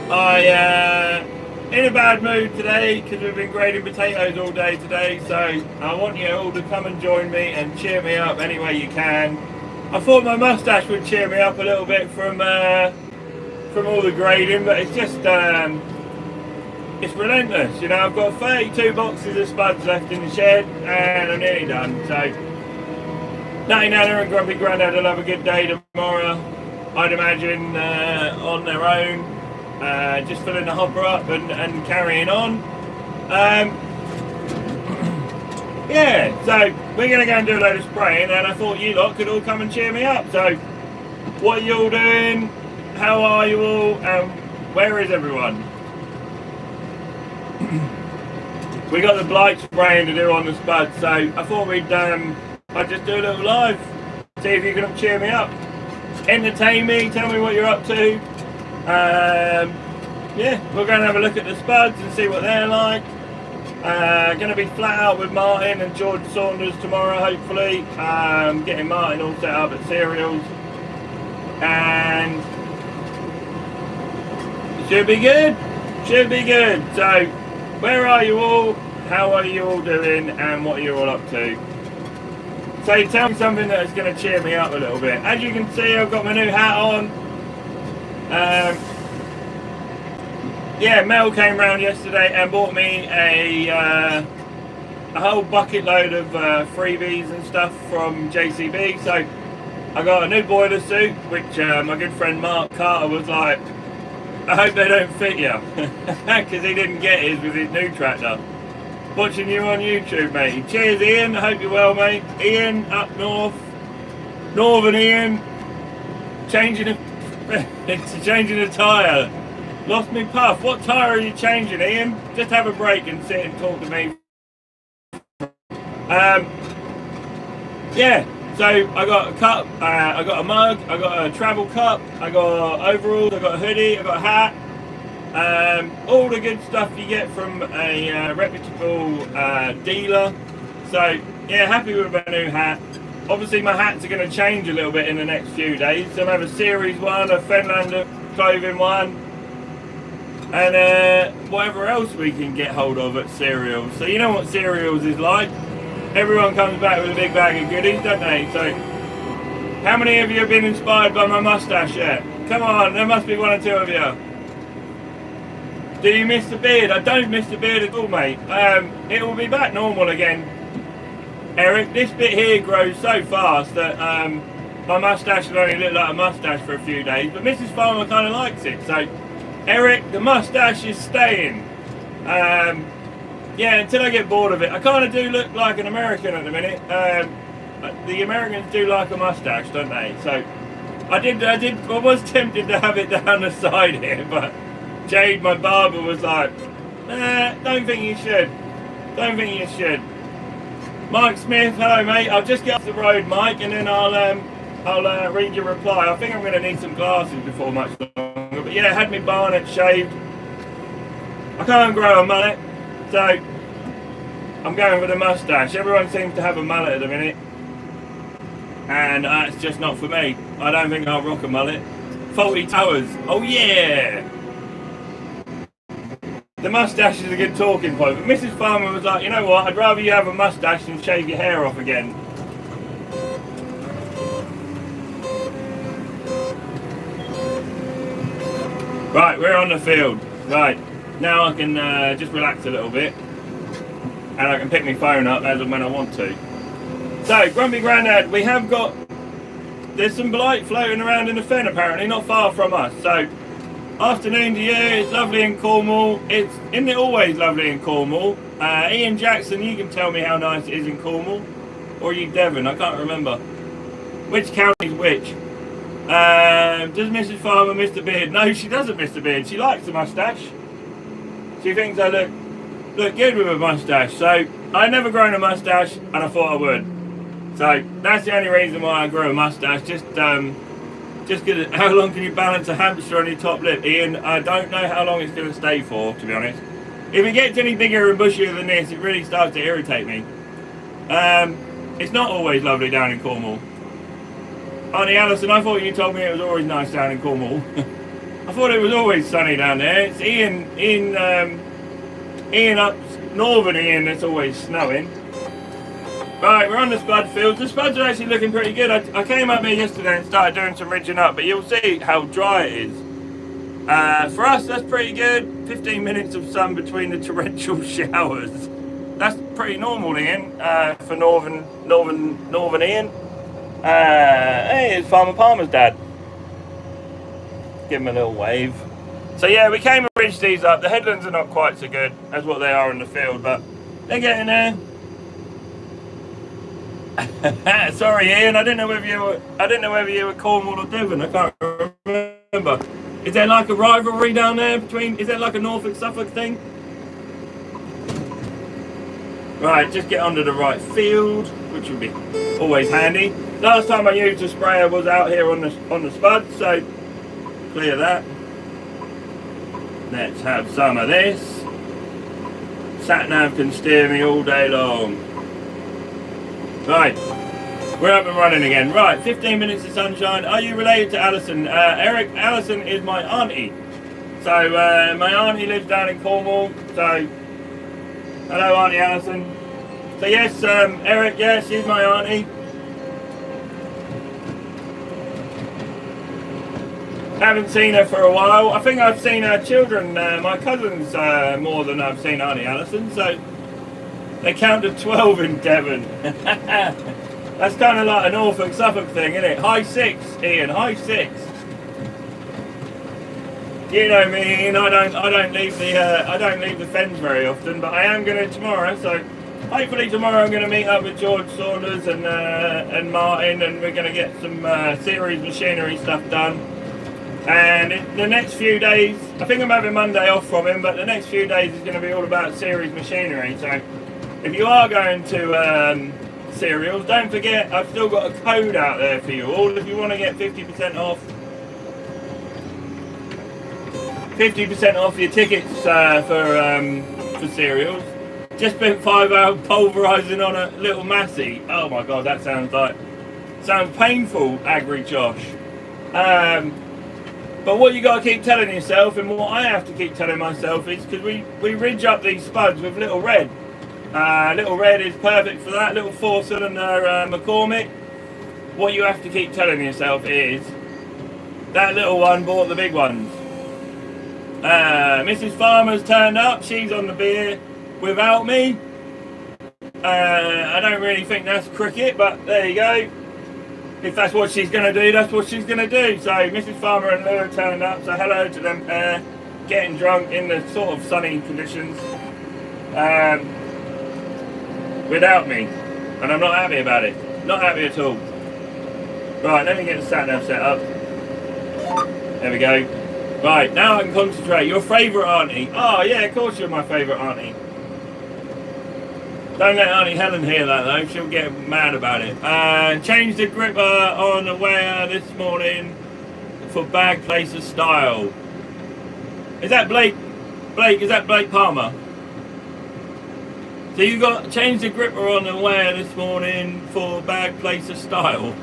In a bad mood today because we've been grading potatoes all day today, so I want you all to come and join me and cheer me up any way you can. I thought my mustache would cheer me up a little bit from all the grading, but it's just it's relentless. You know, I've got 32 boxes of spuds left in the shed and I'm nearly done. So Natty Nana and Grumpy Grandad will have a good day tomorrow, I'd imagine, on their own. Just filling the hopper up and carrying on. Yeah, so we're going to go and do a load of spraying, and I thought you lot could all come and cheer me up. So, what are you all doing? How are you all? Where is everyone? We got the blight spraying to do on the spud, so I thought I'd just do a little live, see if you can cheer me up, entertain me, tell me what you're up to. Yeah, we're going to have a look at the spuds and see what they're like. Going to be flat out with Martin and George Saunders tomorrow, hopefully. Getting Martin all set up at cereals, and it should be good. Should be good. So, where are you all? How are you all doing? And what are you all up to? So, tell me something that's going to cheer me up a little bit. As you can see, I've got my new hat on. Yeah, Mel came round yesterday and bought me a whole bucket load of freebies and stuff from JCB. So I got a new boiler suit, which my good friend Mark Carter was like, I hope they don't fit you, because he didn't get his with his new tractor. Watching you on YouTube, mate. Cheers, Ian. I hope you're well, mate. Ian up north, Northern Ian, changing a tyre. Lost me puff. What tyre are you changing, Ian? Just have a break and sit and talk to me. Yeah, so I got a cup, I got a mug, I got a travel cup, I got overalls, I got a hoodie, I got a hat. All the good stuff you get from a reputable dealer. So, yeah, happy with my new hat. Obviously, my hats are going to change a little bit in the next few days. So I have a Series 1, a Fenlander clothing one, and whatever else we can get hold of at cereals. So you know what cereals is like. Everyone comes back with a big bag of goodies, don't they? So how many of you have been inspired by my mustache yet? Come on, there must be one or two of you. Do you miss the beard? I don't miss the beard at all, mate. It will be back normal again. Eric, this bit here grows so fast that my mustache will only look like a mustache for a few days, but Mrs. Farmer kind of likes it. So Eric, the mustache is staying. Yeah, until I get bored of it. I kind of do look like an American at the minute. The Americans do like a mustache, don't they? So I was tempted to have it down the side here, but Jade, my barber, was like, don't think you should. Don't think you should. Mike Smith, hello mate. I'll just get off the road, Mike, and then I'll read your reply. I think I'm going to need some glasses before much longer. But yeah, had my barnet shaved. I can't grow a mullet, so I'm going with a mustache. Everyone seems to have a mullet at the minute, and it's just not for me. I don't think I'll rock a mullet. Faulty Towers. Oh yeah! The mustache is a good talking point, but Mrs. Farmer was like, you know what, I'd rather you have a mustache than shave your hair off again. Right, we're on the field. Right, now I can just relax a little bit, and I can pick my phone up as and when I want to. So, Grumpy Grandad, we have got, there's some blight floating around in the fen apparently, not far from us. So, afternoon to you, it's lovely in Cornwall. Isn't it always lovely in Cornwall? Ian Jackson, you can tell me how nice it is in Cornwall. Or are you Devon? I can't remember. Which county's which? Does Mrs. Farmer miss the beard? No, she doesn't miss the beard. She likes the mustache. She thinks I look good with a mustache. So, I'd never grown a mustache, and I thought I would. So, that's the only reason why I grew a mustache. Just because, how long can you balance a hamster on your top lip, Ian? I don't know how long it's going to stay for, to be honest. If it gets any bigger and bushier than this, it really starts to irritate me. It's not always lovely down in Cornwall. Auntie Alison, I thought you told me it was always nice down in Cornwall. I thought it was always sunny down there. It's Ian up northern Ian that's always snowing. Right, we're on the spud fields. The spuds are actually looking pretty good. I came up here yesterday and started doing some ridging up, but you'll see how dry it is. For us, that's pretty good. 15 minutes of sun between the torrential showers. That's pretty normal, Ian, for northern Ian. Hey, it's Farmer Palmer's dad. Give him a little wave. So yeah, we came and ridged these up. The headlands are not quite so good as what they are in the field, but they're getting there. Sorry, Ian. I didn't know whether you were Cornwall or Devon. I can't remember. Is there like a rivalry down there between? Is there like a Norfolk-Suffolk thing? Right, just get onto the right field, which would be always handy. Last time I used a sprayer was out here on the spud, so clear that. Let's have some of this. Sat-nav can steer me all day long. Right, we're up and running again. Right, 15 minutes of sunshine. Are you related to Alison? Eric, Alison is my auntie. So my auntie lives down in Cornwall. So hello, Auntie Alison. So yes, Eric, yeah, she's my auntie. Haven't seen her for a while. I think I've seen her children, my cousins, more than I've seen Auntie Alison. So they counted 12 in Devon. That's kind of like a Norfolk-Suffolk thing, isn't it? High 6, Ian, high 6. You know me, Ian. I don't leave the Fens very often, but I am going to tomorrow. So hopefully tomorrow I'm going to meet up with George Saunders and Martin, and we're going to get some series machinery stuff done. And in the next few days, I think I'm having Monday off from him, but the next few days is going to be all about series machinery. So if you are going to cereals, don't forget I've still got a code out there for you all if you want to get 50% off. 50% off your tickets for cereals. Just spent 5 hours pulverising on a little Massey. Oh my god, that sounds painful, Agri Josh. But what you got to keep telling yourself, and what I have to keep telling myself, is because we ridge up these spuds with Little Red. Little Red is perfect for that. Little 4-cylinder McCormick. What you have to keep telling yourself is that little one bought the big ones. Mrs. Farmer's turned up. She's on the beer without me. I don't really think that's cricket, but there you go. If that's what she's going to do, that's what she's going to do. So Mrs. Farmer and Lou turned up. So hello to them getting drunk in the sort of sunny conditions without me. And I'm not happy about it. Not happy at all. Right, let me get the sat-nav set up. There we go. Right, now I can concentrate. Your favourite auntie. Oh, yeah, of course you're my favourite auntie. Don't let Auntie Helen hear that, though. She'll get mad about it. Changed the gripper on the way this morning for bag placer style. Is that Blake? Blake, is that Blake Palmer? So you got changed the gripper on the way this morning for bag placer style.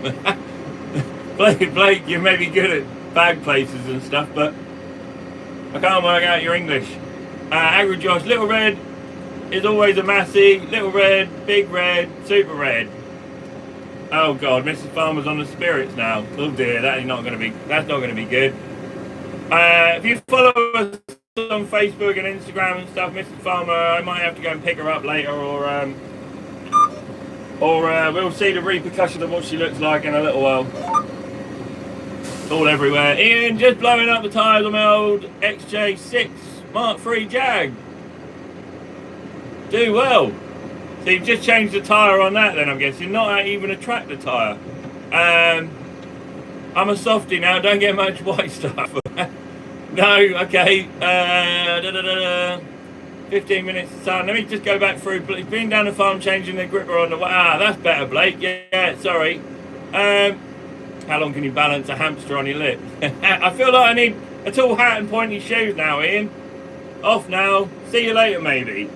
Blake, you may be good at bag places and stuff, but I can't work out your English. Agri Josh, Little Red is always a Massey. Little Red, Big Red, Super Red. Oh God, Mrs. Farmer's on the spirits now. Oh dear, that's not going to be good. If you follow us on Facebook and Instagram and stuff, Mrs. Farmer, I might have to go and pick her up later, or we'll see the repercussion of what she looks like in a little while. All everywhere. Ian, just blowing up the tyres on my old XJ6 Mark III Jag. Do well. So you've just changed the tyre on that then, I'm guessing. Not even a tractor tyre. I'm a softie now, don't get much white stuff. No, okay. 15 minutes of sun. Let me just go back through. Been down the farm changing the gripper on the way. Ah, that's better, Blake. Yeah, sorry. How long can you balance a hamster on your lip? I feel like I need a tall hat and pointy shoes now, Ian. Off now. See you later, maybe.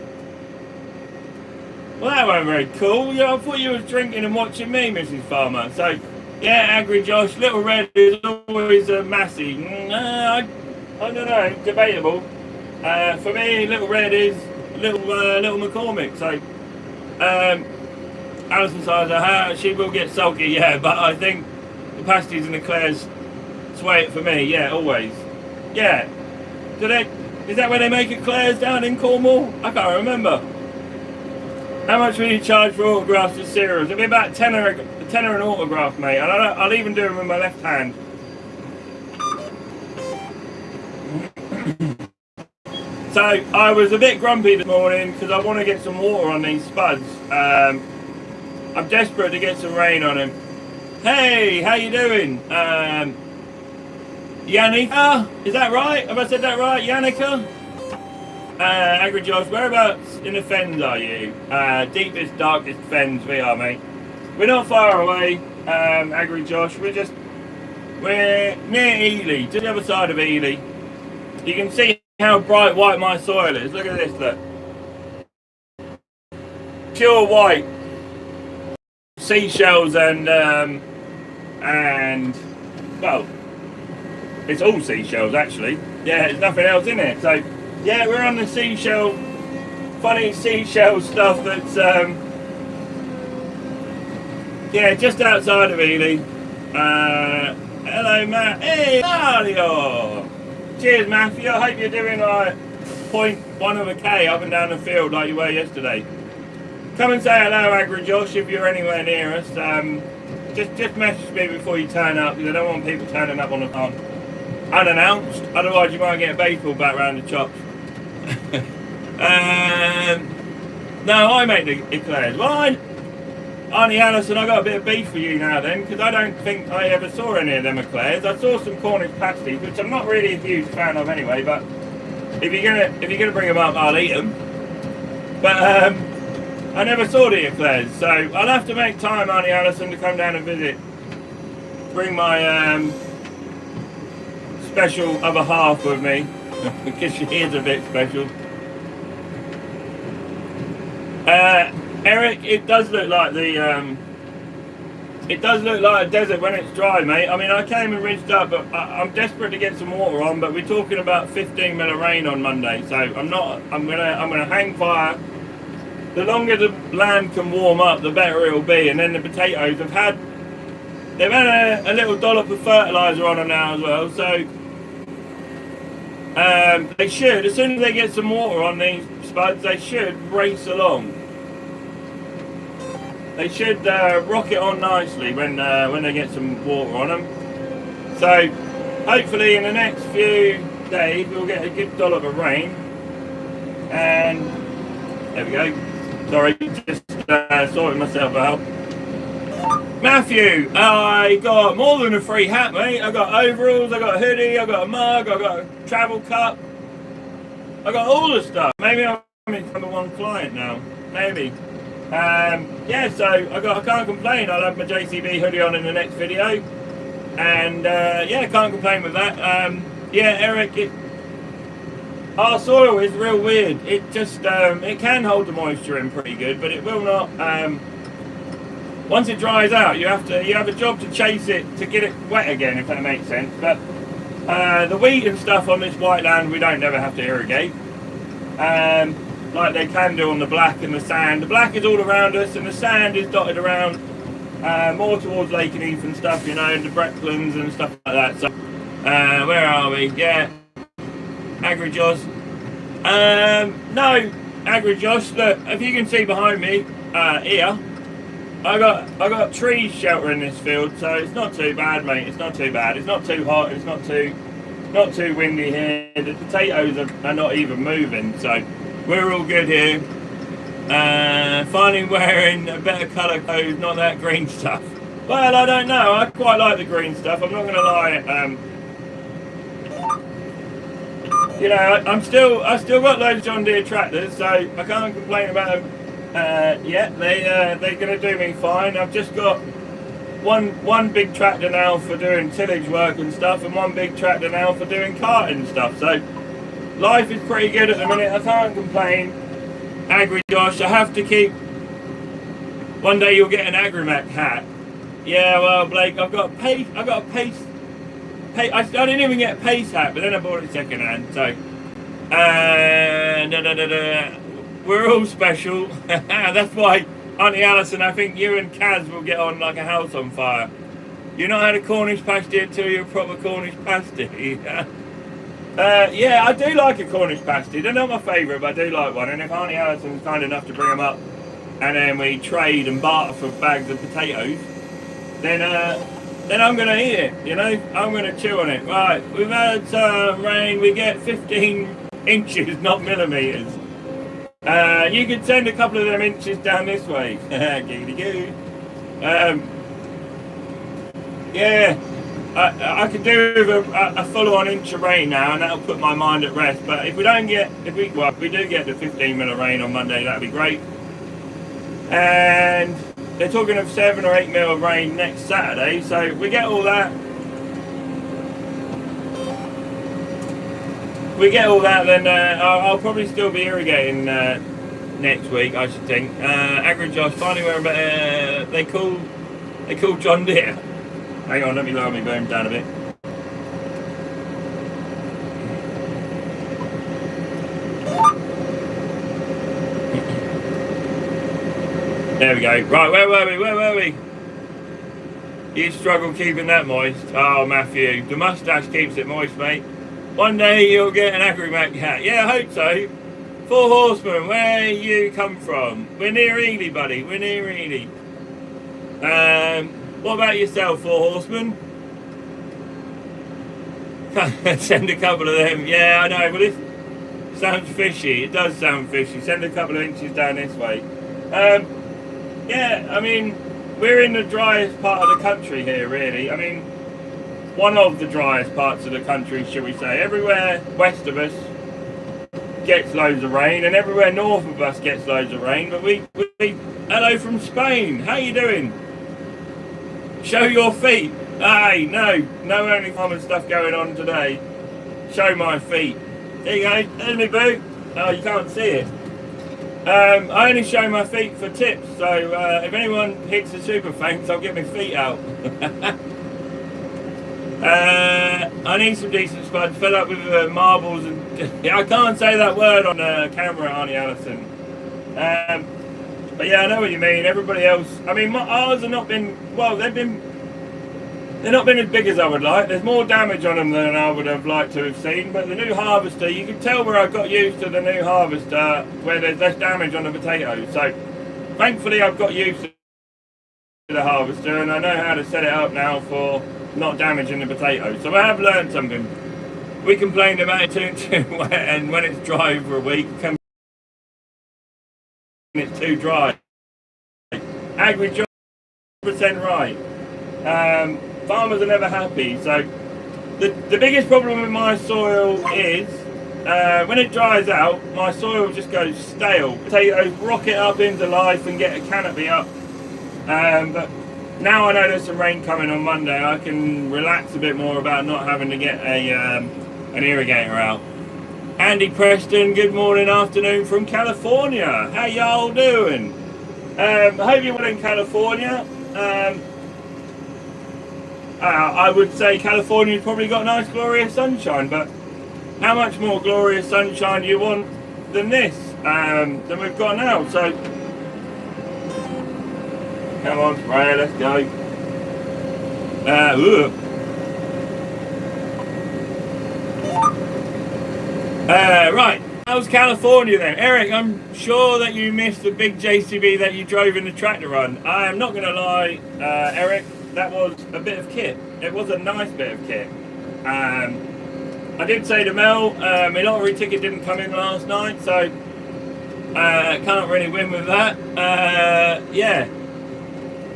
Well, that wasn't very cool. Yeah, I thought you was drinking and watching me, Mrs. Farmer. So, yeah, Agri Josh, Little Red is always a Massey. I don't know, debatable. For me, Little Red is Little McCormick. So, Alison says she will get sulky, yeah, but I think the pasties and the Claires sway it for me, yeah, always. Yeah. Is that where they make Eclairs down in Cornwall? I can't remember. How much will you charge for autographs of cereals? It'll be about tenner an autograph, mate. And I'll even do them with my left hand. So I was a bit grumpy this morning because I want to get some water on these spuds. I'm desperate to get some rain on them. Hey, how you doing? Yannicka, is that right? Have I said that right? Yannicka? Angry Josh, whereabouts in the Fens are you? Deepest, darkest Fens we are, mate. We're not far away, Angry Josh. We're near Ely, to the other side of Ely. You can see how bright white my soil is. Look at this, look. Pure white. Seashells and well, it's all seashells actually. Yeah, there's nothing else in it. So yeah, we're on the seashell, funny seashell stuff that's yeah, just outside of Ely. Hello Matt. Hey Mario! Cheers Matthew, I hope you're doing like 0.1 of a K up and down the field like you were yesterday. Come and say hello, Agri Josh, if you're anywhere near us. Just message me before you turn up, because I don't want people turning up on unannounced. Otherwise, you might get a baseball bat round the chops. No, I make the eclairs. Well, Auntie Alison, I got a bit of beef for you now then, because I don't think I ever saw any of them eclairs. I saw some Cornish pasties, which I'm not really a huge fan of anyway. But if you're gonna bring them up, I'll eat them. But I never saw the eclairs, so I'll have to make time, Auntie Alison, to come down and visit. Bring my special other half with me, because she is a bit special. Eric, it does look like a desert when it's dry, mate. I mean, I came and rinsed up, but I'm desperate to get some water on. But we're talking about 15 mil of rain on Monday, so I'm gonna hang fire. The longer the land can warm up, the better it'll be. And then the potatoes they've had a little dollop of fertilizer on them now as well. So they should, as soon as they get some water on these spuds, they should race along. They should rocket on nicely when they get some water on them. So hopefully in the next few days we'll get a good dollop of rain. And there we go. Sorry, just sorting myself out. Matthew, I got more than a free hat, mate. I got overalls, I got a hoodie, I got a mug, I got a travel cup. I got all the stuff. Maybe I'm number one client now. Maybe. Yeah, so I can't complain. I'll have my JCB hoodie on in the next video. And yeah, can't complain with that. Yeah, Eric, our soil is real weird. It just it can hold the moisture in pretty good, but it will not. Once it dries out, you have a job to chase it to get it wet again, if that makes sense. But the wheat and stuff on this white land, we don't never have to irrigate, like they can do on the black and the sand. The black is all around us, and the sand is dotted around more towards Lake and Heath and stuff, you know, and the Brecklands and stuff like that. So where are we? Yeah. Agri Josh. No, Agri Josh, look, if you can see behind me, here, I got trees sheltering this field, so it's not too bad, mate. It's not too bad. It's not too hot, it's not too windy here. The potatoes are not even moving, so we're all good here. Finally wearing a better colour code, not that green stuff. Well, I don't know, I quite like the green stuff, I'm not gonna lie. You know, I still got those John Deere tractors, so I can't complain about them yet. They're going to do me fine. I've just got one big tractor now for doing tillage work and stuff, and one big tractor now for doing carting stuff. So life is pretty good at the minute. I can't complain. Agri Josh, I have to keep. One day you'll get an Agrimac hat. Yeah, well, Blake, I've got a pace I didn't even get a pace hat, but then I bought it second hand. So, we're all special. That's why, Auntie Alison, I think you and Kaz will get on like a house on fire. You're not had a Cornish pasty until you're a proper Cornish pasty. Yeah, I do like a Cornish pasty. They're not my favourite, but I do like one. And if Auntie Alison's kind enough to bring them up, and then we trade and barter for bags of potatoes, then I'm going to eat it, you know? I'm going to chew on it. Right, we've had some rain. We get 15 inches, not millimetres. You could send a couple of them inches down this way. Giddy-goo. Yeah, I could do with a full-on inch of rain now, and that'll put my mind at rest. But if we don't get, if we do get the 15 mil of rain on Monday, that'd be great. And they're talking of 7 or 8 mil of rain next Saturday, so if we get all that. Then I'll probably still be irrigating next week, I should think. Agri-Josh, finally where they call John Deere. Hang on, let me lower my boom down a bit. There we go. Right, where were we? You struggle keeping that moist. Oh, Matthew, the mustache keeps it moist, mate. One day you'll get an Agri-Mac hat. Yeah, I hope so. 4 Horsemen, where you come from? We're near Ely, buddy. We're near Ely. What about yourself, 4 Horsemen? Send a couple of them. Yeah, I know, but this sounds fishy. It does sound fishy. Send a couple of inches down this way. Yeah, I mean, we're in the driest part of the country here, really. I mean, one of the driest parts of the country, shall we say. Everywhere west of us gets loads of rain, and everywhere north of us gets loads of rain. But we hello from Spain. How you doing? Show your feet. Hey, no only common stuff going on today. Show my feet. There you go. There's my boot. Oh, you can't see it. I only show my feet for tips, so if anyone hits the super thanks, I'll get my feet out. I need some decent spuds, fed up with marbles, and I can't say that word on camera, Auntie Alison. But yeah, I know what you mean. Everybody else, I mean, ours have not been, well, they've not been as big as I would like. There's more damage on them than I would have liked to have seen. But the new harvester, you can tell where I got used to the new harvester, where there's less damage on the potatoes. So thankfully I've got used to the harvester, and I know how to set it up now for not damaging the potatoes. So I have learned something. We complained about it too wet, and when it's dry for a week, it's too dry. Agri-Josh, 100% right. Farmers are never happy. So the biggest problem with my soil is when it dries out, my soil just goes stale. Potatoes rocket up into life and get a canopy up. But now I know there's some rain coming on Monday, I can relax a bit more about not having to get an irrigator out. Andy Preston, good morning, afternoon from California. How y'all doing? I hope you're well in California. I would say California's probably got nice glorious sunshine, but how much more glorious sunshine do you want than this, than we've got now? So come on, spray, let's go. Right, how's California then? Eric, I'm sure that you missed the big JCB that you drove in the tractor run. I am not going to lie, Eric, that was a bit of kit. It was a nice bit of kit. I did say to Mel, my lottery ticket didn't come in last night, so can't really win with that. Yeah.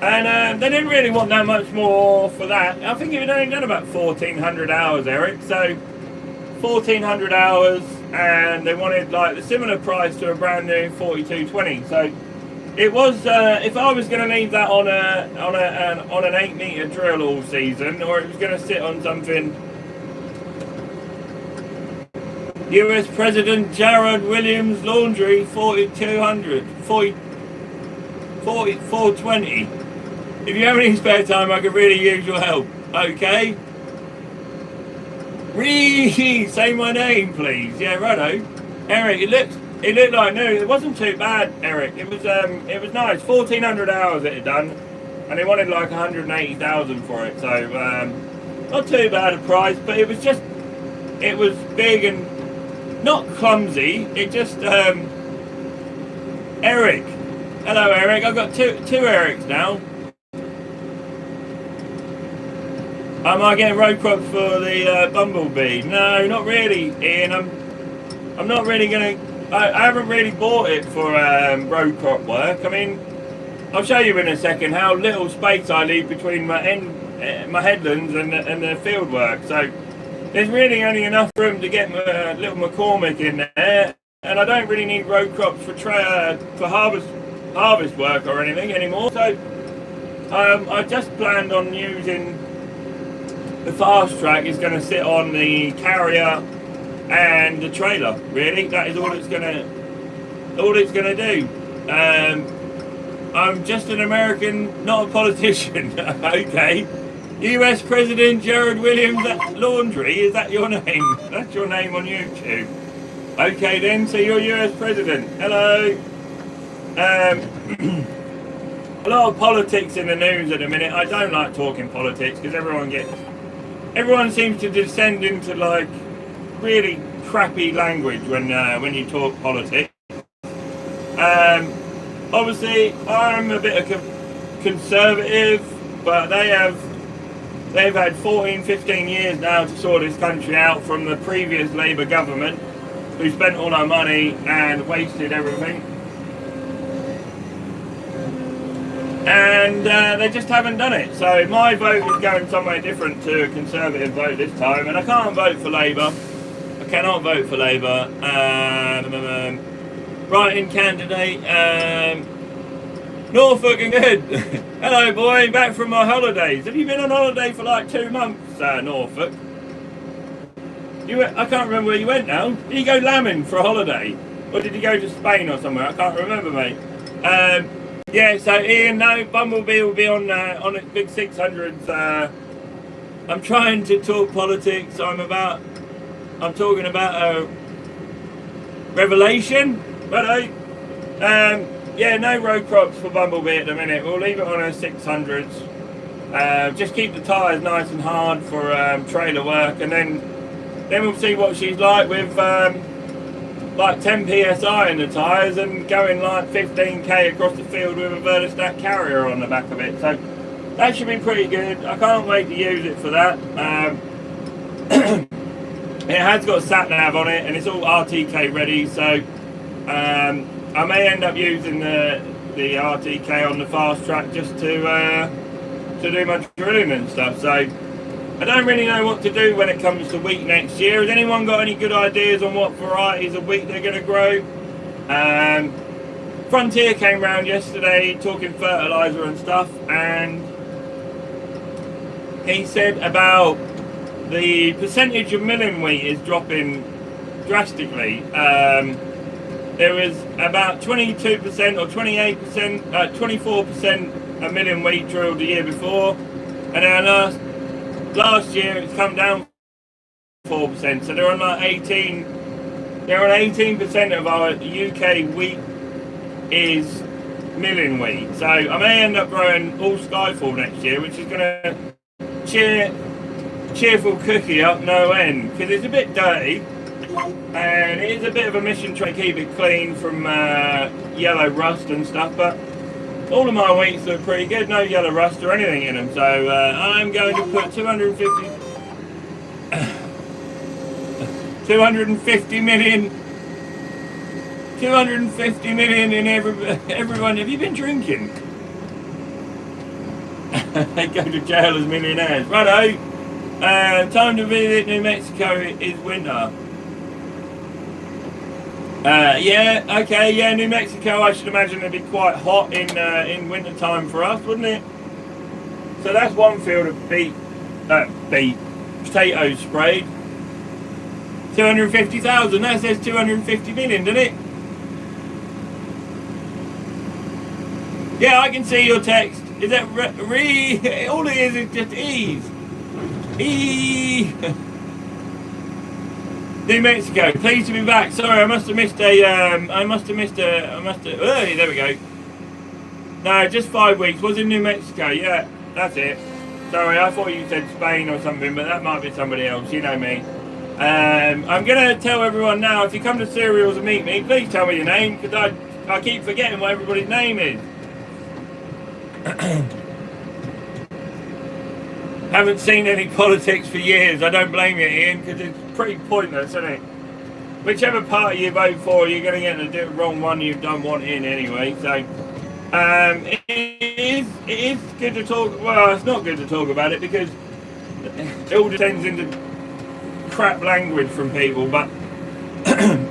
And they didn't really want that much more for that. I think it had only done about 1,400 hours, Eric. So 1,400 hours, and they wanted like the similar price to a brand new 4220. So it was, if I was going to leave that on an 8 metre drill all season, or it was going to sit on something. US President Jared Williams Laundry 4200, 420. If you have any spare time, I could really use your help. Okay. Say my name, please. Yeah, righto. Eric, it looked like new. It wasn't too bad, Eric. It was nice. 1,400 hours it had done, and they wanted like 180,000 for it. So not too bad a price, but it was big and not clumsy. It just Eric. Hello, Eric. I've got two Erics now. Am I getting row crops for the bumblebee? No, not really, Ian. I'm not really gonna. I haven't really bought it for row crop work. I mean, I'll show you in a second how little space I leave between my headlands and the field work. So there's really only enough room to get my little McCormick in there, and I don't really need row crops for harvest work or anything anymore. So I just planned on using. The fast track is going to sit on the carrier and the trailer. Really, that is all it's going to do. I'm just an American, not a politician. Okay. U.S. President Jared Williams Laundry, is that your name? That's your name on YouTube. Okay then, so you're U.S. President. Hello. A lot of politics in the news at the minute. I don't like talking politics because everyone seems to descend into like really crappy language when you talk politics. Obviously, I'm a bit of conservative, but they've had 14, 15 years now to sort this country out from the previous Labour government, who spent all our money and wasted everything. And they just haven't done it. So my vote is going somewhere different to a Conservative vote this time, and I can't vote for Labour. I cannot vote for Labour. Write-in candidate. Norfolk and good. Hello, boy. Back from my holidays. Have you been on holiday for like 2 months, Norfolk? I can't remember where you went now. Did you go lambing for a holiday, or did you go to Spain or somewhere? I can't remember, mate. Yeah, so Ian, no, Bumblebee will be on its big 600s. I'm trying to talk politics. I'm talking about Revelation. But yeah, no row crops for Bumblebee at the minute. We'll leave it on her 600s. Just keep the tyres nice and hard for trailer work, and then we'll see what she's like with like 10 psi in the tyres and going like 15k across the field with a vertistat carrier on the back of it. So that should be pretty good. I can't wait to use it for that. It has got sat nav on it and it's all RTK ready, so I may end up using the RTK on the fast track just to do my drilling and stuff. So I don't really know what to do when it comes to wheat next year. Has anyone got any good ideas on what varieties of wheat they're going to grow? Frontier came round yesterday talking fertiliser and stuff, and he said about the percentage of milling wheat is dropping drastically. There was about 22% or 28%, 24% of milling wheat drilled the year before, and then last year it's come down 4%, so they're on like 18% of our UK wheat is milling wheat. So I may end up growing all Skyfall next year, which is going to cheerful cookie up no end, because it's a bit dirty and it is a bit of a mission trying to keep it clean from yellow rust and stuff, but all of my wheats look pretty good, no yellow rust or anything in them. So I'm going to put 250 million in everyone. Have you been drinking? They go to jail as millionaires. Righto. Time to visit New Mexico is winter. Yeah, okay, yeah, New Mexico, I should imagine it'd be quite hot in winter time for us, wouldn't it? So that's one field of potatoes sprayed. 250,000, that says 250 million, doesn't it? Yeah, I can see your text. Is that all it is just ease. New Mexico, pleased to be back. Sorry, I must have missed a, there we go. No, just 5 weeks. Was in New Mexico, yeah, that's it. Sorry, I thought you said Spain or something, but that might be somebody else, you know me. I'm going to tell everyone now, if you come to Cereals and meet me, please tell me your name, because I keep forgetting what everybody's name is. Haven't seen any politics for years. I don't blame you, Ian, because it's pretty pointless, isn't it? Whichever party you vote for, you're going to get the wrong one you don't want in anyway. So it is good to talk. Well, it's not good to talk about it because it all descends into crap language from people. But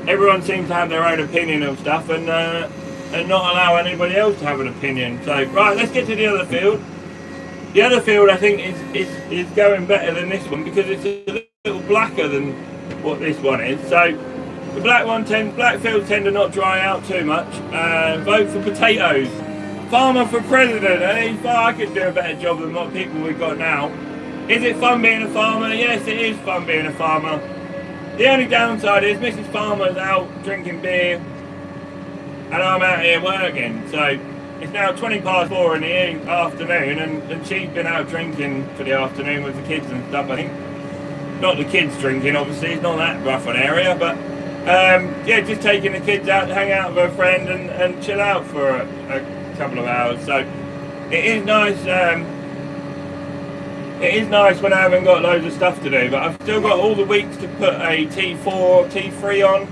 everyone seems to have their own opinion of stuff and not allow anybody else to have an opinion. So right, let's get to the other field. The other field, I think, is going better than this one because it's a little blacker than what this one is. So the black fields tend to not dry out too much. Vote for potatoes. Farmer for president. I could do a better job than what people we've got now. Is it fun being a farmer? Yes, it is fun being a farmer. The only downside is Mrs. Farmer's out drinking beer and I'm out here working. So it's now 4:20 in the afternoon and she's been out drinking for the afternoon with the kids and stuff, I think. Not the kids drinking, obviously, it's not that rough an area, but yeah, just taking the kids out to hang out with a friend and chill out for a couple of hours. So it is nice. It is nice when I haven't got loads of stuff to do, but I've still got all the weeks to put a T4, T3 on.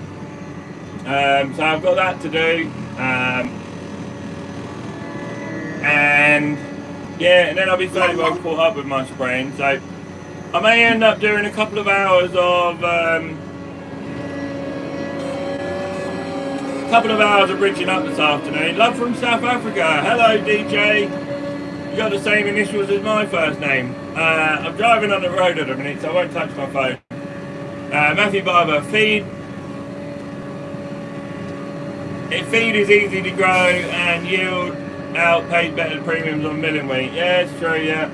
So I've got that to do. And yeah, and then I'll be fairly well caught up with my spraying. So I may end up doing a couple of hours of bridging up this afternoon. Love from South Africa. Hello, DJ. You got the same initials as my first name. I'm driving on the road at the minute, so I won't touch my phone. Matthew Barber, feed is easy to grow and yield out pays better than premiums on milling wheat. Yeah, it's true, yeah.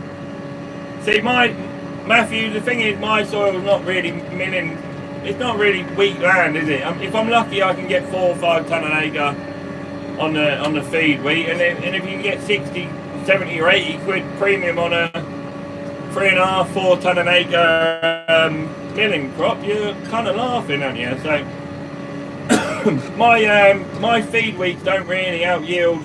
See, Matthew, the thing is, my soil's not really milling. It's not really wheat land, is it? If I'm lucky, I can get 4 or 5 tonne an acre on the feed wheat, and if you can get 60, 70 or 80 quid premium on a 3.5, 4 tonne an acre milling crop, you're kind of laughing, aren't you? So my feed wheats don't really out yield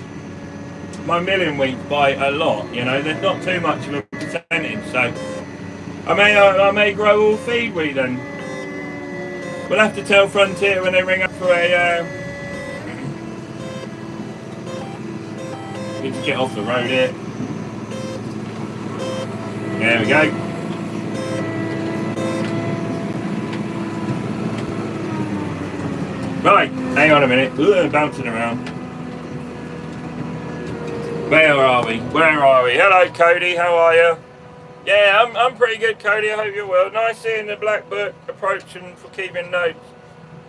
my milling wheat by a lot, you know. There's not too much of a percentage, so I may grow all feed wheat then. We'll have to tell Frontier when they ring up for a need to get off the road here. There we go. Right, hang on a minute. Ugh, bouncing around. Where are we? Hello, Cody. How are you? Yeah, I'm pretty good, Cody. I hope you're well. Nice seeing the black book approach and for keeping notes.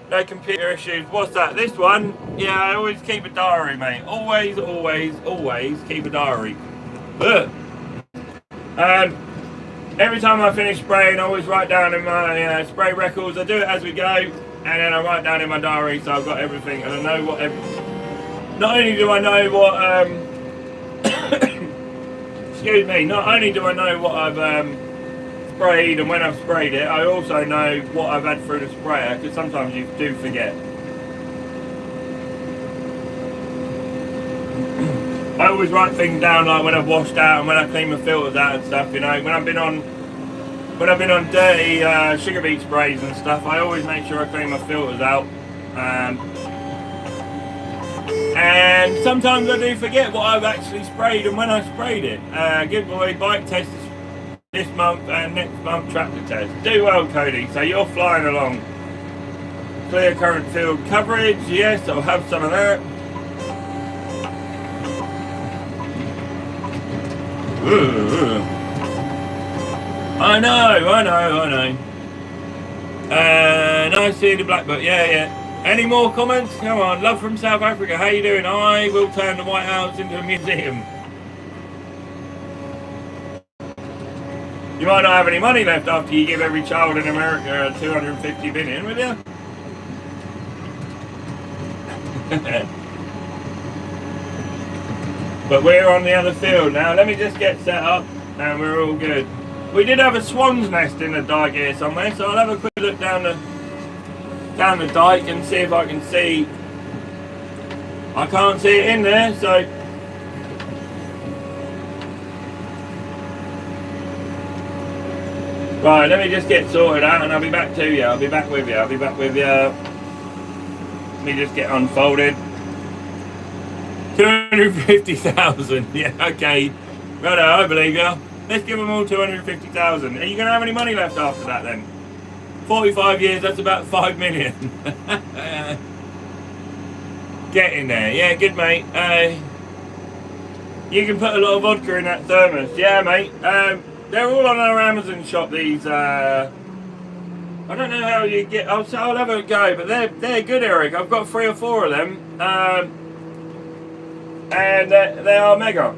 No computer issues. What's that? This one? Yeah, I always keep a diary, mate. Always keep a diary. Look. Every time I finish spraying, I always write down in my spray records. I do it as we go, and then I write down in my diary, so I've got everything, and I know what. Not only do I know what. Excuse me. Not only do I know what I've sprayed and when I've sprayed it, I also know what I've had through the sprayer, because sometimes you do forget. I always write things down, like when I've washed out and when I clean my filters out and stuff, you know. When I've been on dirty sugar beet sprays and stuff, I always make sure I clean my filters out. And sometimes I do forget what I've actually sprayed and when I sprayed it. Giveaway bike test this month and next month tractor test. Do well, Cody. So you're flying along. Clear current field coverage. Yes, I'll have some of that. I know. Nice seeing the black book. Yeah. Any more comments? Come on. Love from South Africa. How you doing? I will turn the White House into a museum. You might not have any money left after you give every child in America 250 billion, will you? But we're on the other field now. Let me just get set up and we're all good. We did have a swan's nest in the dike here somewhere, so I'll have a quick look down the dike and see if I can see. I can't see it in there, so right, let me just get sorted out and I'll be back to you. I'll be back with you. Let me just get unfolded. 250,000. Yeah, okay. Right, I believe you. Let's give them all 250,000. Are you going to have any money left after that then? 45 years, that's about 5 million. Get in there. Yeah, good mate. You can put a lot of vodka in that thermos. Yeah, mate. They're all on our Amazon shop, these. I don't know how you get. I'll have a go, but they're good, Eric. I've got 3 or 4 of them. And they are mega.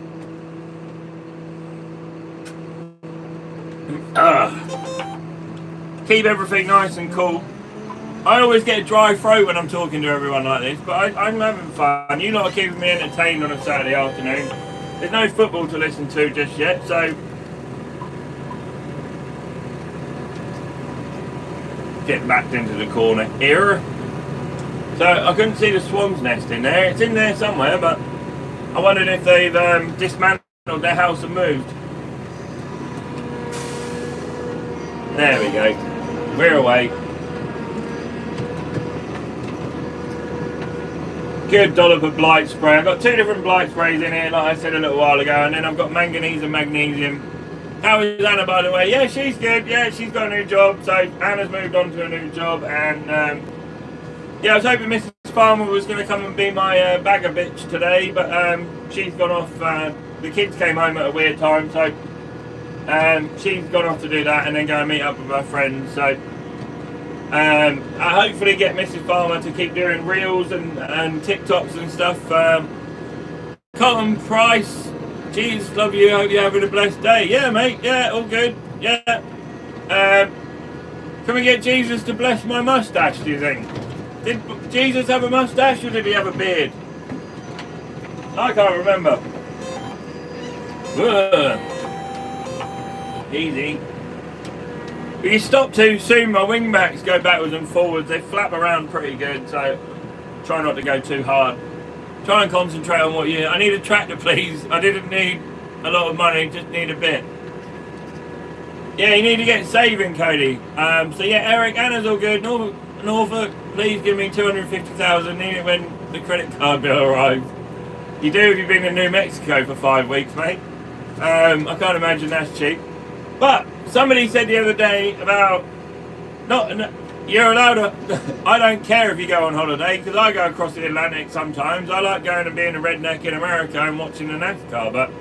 Keep everything nice and cool. I always get a dry throat when I'm talking to everyone like this, but I'm having fun. You lot are keeping me entertained on a Saturday afternoon. There's no football to listen to just yet, so get backed into the corner here. So I couldn't see the swan's nest in there. It's in there somewhere, but I wondered if they've dismantled their house and moved. There we go. We're away. Good dollop of blight spray. I've got 2 different blight sprays in here, like I said a little while ago, and then I've got manganese and magnesium. How is Anna, by the way? Yeah, she's good. Yeah, she's got a new job, so Anna's moved on to a new job, and yeah, I was hoping Mrs. Farmer was going to come and be my bagger bitch today, but she's gone off. The kids came home at a weird time, so she's gone off to do that and then go and meet up with her friends. So I hopefully get Mrs. Farmer to keep doing reels and TikToks and stuff. Cotton Price, Jesus, love you. Hope you're having a blessed day. Yeah, mate. Yeah, all good. Yeah. Can we get Jesus to bless my mustache? Do you think? Did Jesus have a mustache or did he have a beard? I can't remember. Ugh. Easy. If you stop too soon, my wingbacks go backwards and forwards. They flap around pretty good, so try not to go too hard. Try and concentrate on what you... I need a tractor, please. I didn't need a lot of money, just need a bit. Yeah, you need to get saving, Cody. So yeah, Eric, Anna's all good. Norfolk, please give me 250,000. Need it when the credit card bill arrives. You do if you've been in New Mexico for 5 weeks, mate. I can't imagine that's cheap. But somebody said the other day about you're allowed to. I don't care if you go on holiday because I go across the Atlantic sometimes. I like going and being a redneck in America and watching the NASCAR. But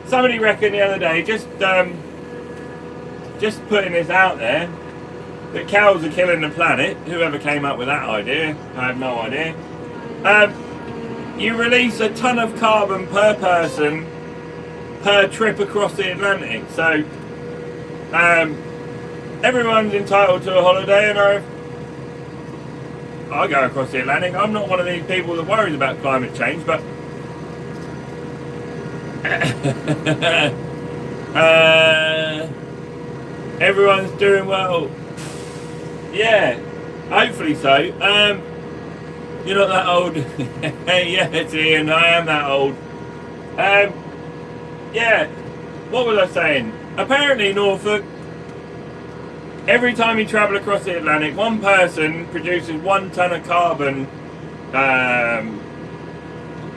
somebody reckoned the other day, just putting this out there, that cows are killing the planet. Whoever came up with that idea, I have no idea. You release a ton of carbon per person per trip across the Atlantic. So everyone's entitled to a holiday, and I go across the Atlantic. I'm not one of these people that worries about climate change, but everyone's doing well. Yeah, hopefully so. You're not that old. Yeah, it's Ian. I am that old. Yeah, what was I saying? Apparently, Norfolk, every time you travel across the Atlantic, one person produces 1 ton of carbon,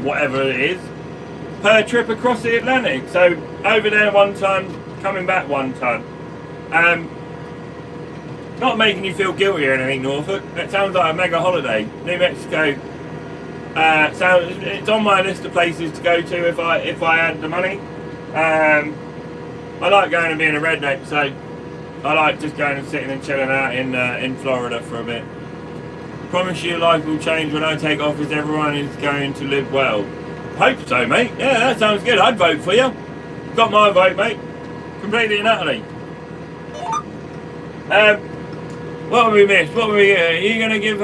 whatever it is, per trip across the Atlantic. So over there 1 ton, coming back 1 ton. Not making you feel guilty or anything, Norfolk. That sounds like a mega holiday. New Mexico. It's on my list of places to go to if I had the money. I like going and being a redneck, so I like just going and sitting and chilling out in Florida for a bit. Promise you life will change when I take office. Everyone is going to live well. Hope so, mate. Yeah, that sounds good. I'd vote for you. Got my vote, mate. Completely and utterly. What have we missed? What have we? Are you going to give?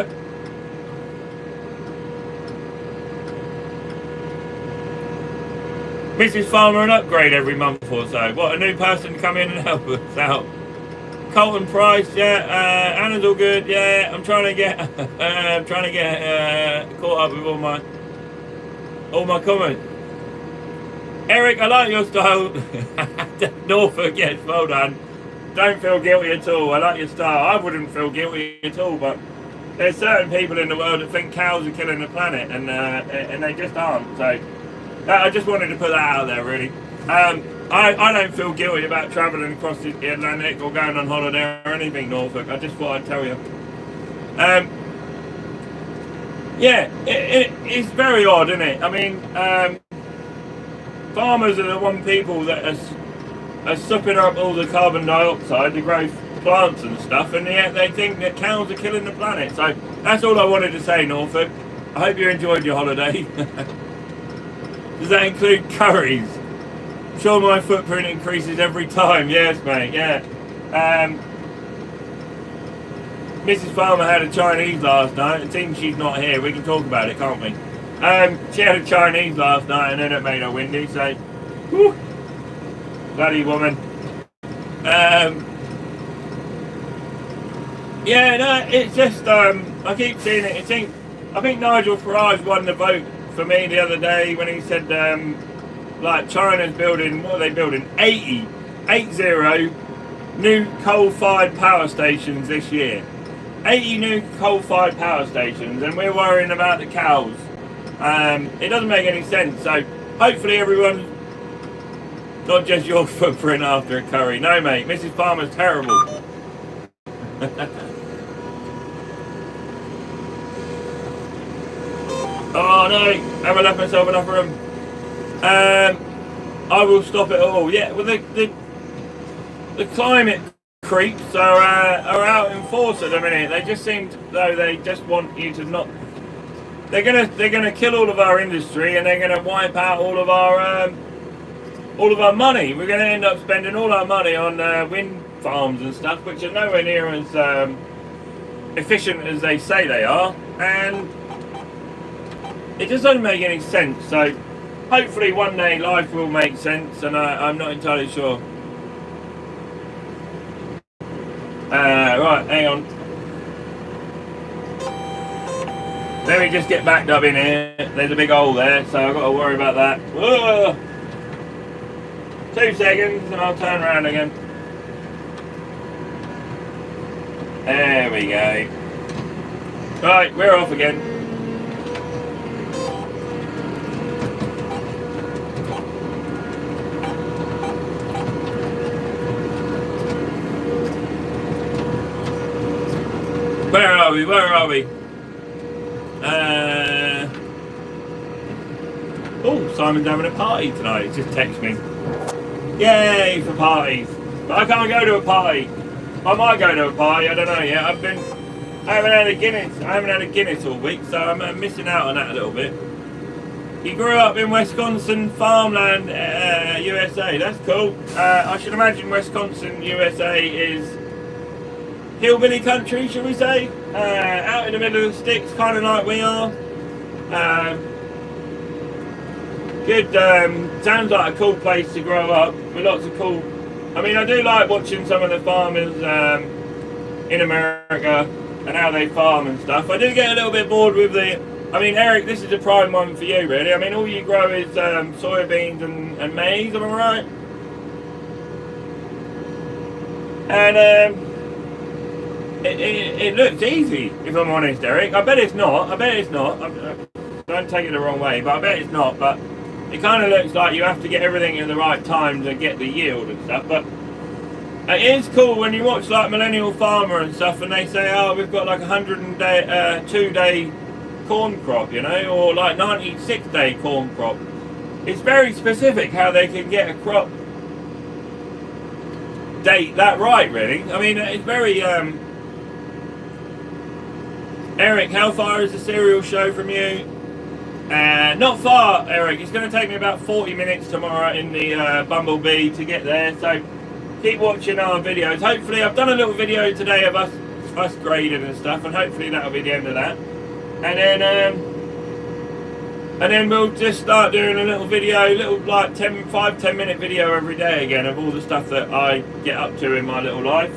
Mrs. Farmer an upgrade every month or so. What, a new person to come in and help us out? Colton Price, yeah. Anna's all good, yeah. I'm trying to get, caught up with all my comments. Eric, I like your style. Norfolk, yes, well done. Don't feel guilty at all. I like your style. I wouldn't feel guilty at all, but there's certain people in the world that think cows are killing the planet, and they just aren't. So I just wanted to put that out there, really. I don't feel guilty about travelling across the Atlantic or going on holiday or anything, Norfolk. I just thought I'd tell you. Yeah, it's very odd, isn't it? I mean, farmers are the one people that are sucking up all the carbon dioxide to grow plants and stuff, and yet they think that cows are killing the planet. So that's all I wanted to say, Norfolk. I hope you enjoyed your holiday. Does that include curries? Sure, my footprint increases every time. Yes, mate, yeah. Mrs. Farmer had a Chinese last night. It seems she's not here. We can talk about it, can't we? She had a Chinese last night, and then it made her windy, so... Whew, bloody woman. Yeah, no, it's just... I keep seeing it. I think Nigel Farage won the vote for me the other day when he said... like China's building, what are they building? 80 new coal-fired power stations this year. 80 new coal-fired power stations, and we're worrying about the cows. It doesn't make any sense. So hopefully everyone, not just your footprint after a curry. No, mate, Mrs. Farmer's terrible. Oh no, have I left myself enough room? I will stop it all. Yeah, well, the climate creeps are out in force at the minute. They just seem though they just want you to not. They're gonna kill all of our industry, and they're gonna wipe out all of our money. We're gonna end up spending all our money on wind farms and stuff, which are nowhere near as efficient as they say they are, and it just doesn't make any sense. So. Hopefully one day life will make sense, and I'm not entirely sure. Right, hang on. Let me just get backed up in here. There's a big hole there, so I've got to worry about that. Whoa. 2 seconds and I'll turn around again. There we go. Right, we're off again. Where are we? Where are we? Oh, Simon's having a party tonight. He just texted me. Yay for parties. But I can't go to a party. I might go to a party, I don't know yet. I haven't had a Guinness all week, so I'm missing out on that a little bit. He grew up in Wisconsin, farmland, USA. That's cool. I should imagine Wisconsin, USA is hillbilly country, shall we say? Out in the middle of the sticks, kind of like we are. Good, sounds like a cool place to grow up with lots of cool. I mean, I do like watching some of the farmers in America and how they farm and stuff. I do get a little bit bored with I mean, Eric, this is a prime one for you, really. I mean, all you grow is soybeans and maize, am I right? And it looks easy, if I'm honest, Eric. I bet it's not. Don't take it the wrong way, but I bet it's not. But it kind of looks like you have to get everything at the right time to get the yield and stuff. But it is cool when you watch like Millennial Farmer and stuff, and they say, oh, we've got like 102-day corn crop, you know, or like 96-day corn crop. It's very specific how they can get a crop date that right, really. I mean, it's very... Eric, how far is the cereal show from you? Not far, Eric. It's going to take me about 40 minutes tomorrow in the Bumblebee to get there, so keep watching our videos. Hopefully, I've done a little video today of us grading and stuff, and hopefully that'll be the end of that. And then we'll just start doing a little video, like 5-10 minute video every day again of all the stuff that I get up to in my little life.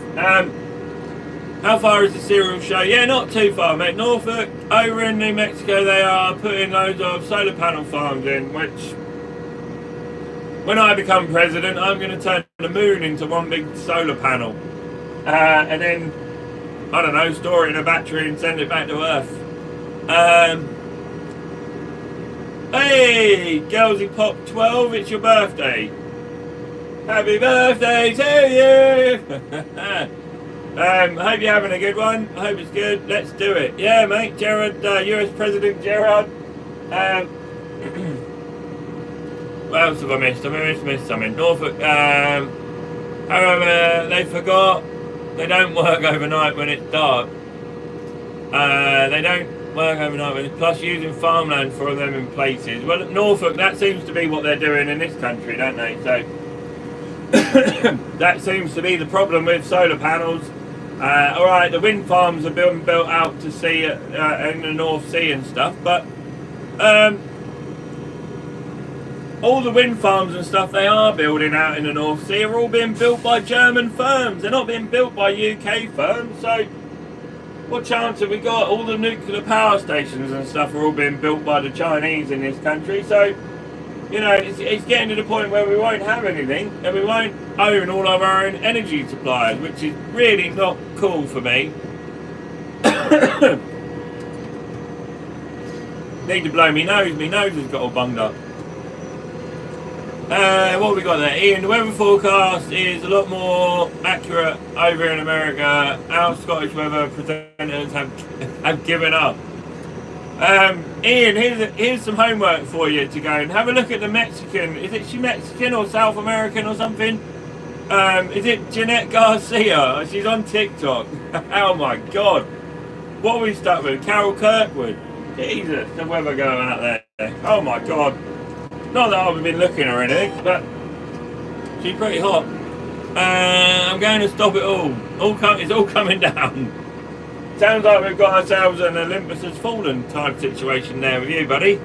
How far is the cereal show? Yeah, not too far, mate. Norfolk, over in New Mexico, they are putting loads of solar panel farms in, which, when I become president, I'm going to turn the moon into one big solar panel. And then, I don't know, store it in a battery and send it back to Earth. Hey, Girlsy Pop 12, it's your birthday. Happy birthday to you! Hope you're having a good one. I hope it's good. Let's do it. Yeah, mate, Gerard, US President Gerard. What else have I missed? I missed something. Norfolk, however, they forgot they don't work overnight when it's dark. They don't work overnight, plus using farmland for them in places. Well, Norfolk, that seems to be what they're doing in this country, don't they? So that seems to be the problem with solar panels. All right, the wind farms are being built out to sea in the North Sea and stuff, but all the wind farms and stuff they are building out in the North Sea are all being built by German firms. They're not being built by UK firms. So what chance have we got? All the nuclear power stations and stuff are all being built by the Chinese in this country. So, you know, it's getting to the point where we won't have anything and we won't own all of our own energy suppliers, which is really not cool for me. Need to blow me nose. My nose has got all bunged up. What have we got there? Ian, the weather forecast is a lot more accurate over in America. Our Scottish weather presenters have given up. Ian, here's some homework for you to go and have a look at the Mexican. Is she Mexican or South American or something? Is it Jeanette Garcia? She's on TikTok. Oh my God. What are we stuck with? Carol Kirkwood. Jesus, the weather going out there. Oh my God. Not that I've been looking or anything, but she's pretty hot. I'm going to stop it all. It's all coming down. Sounds like we've got ourselves an Olympus has fallen type situation there with you, buddy.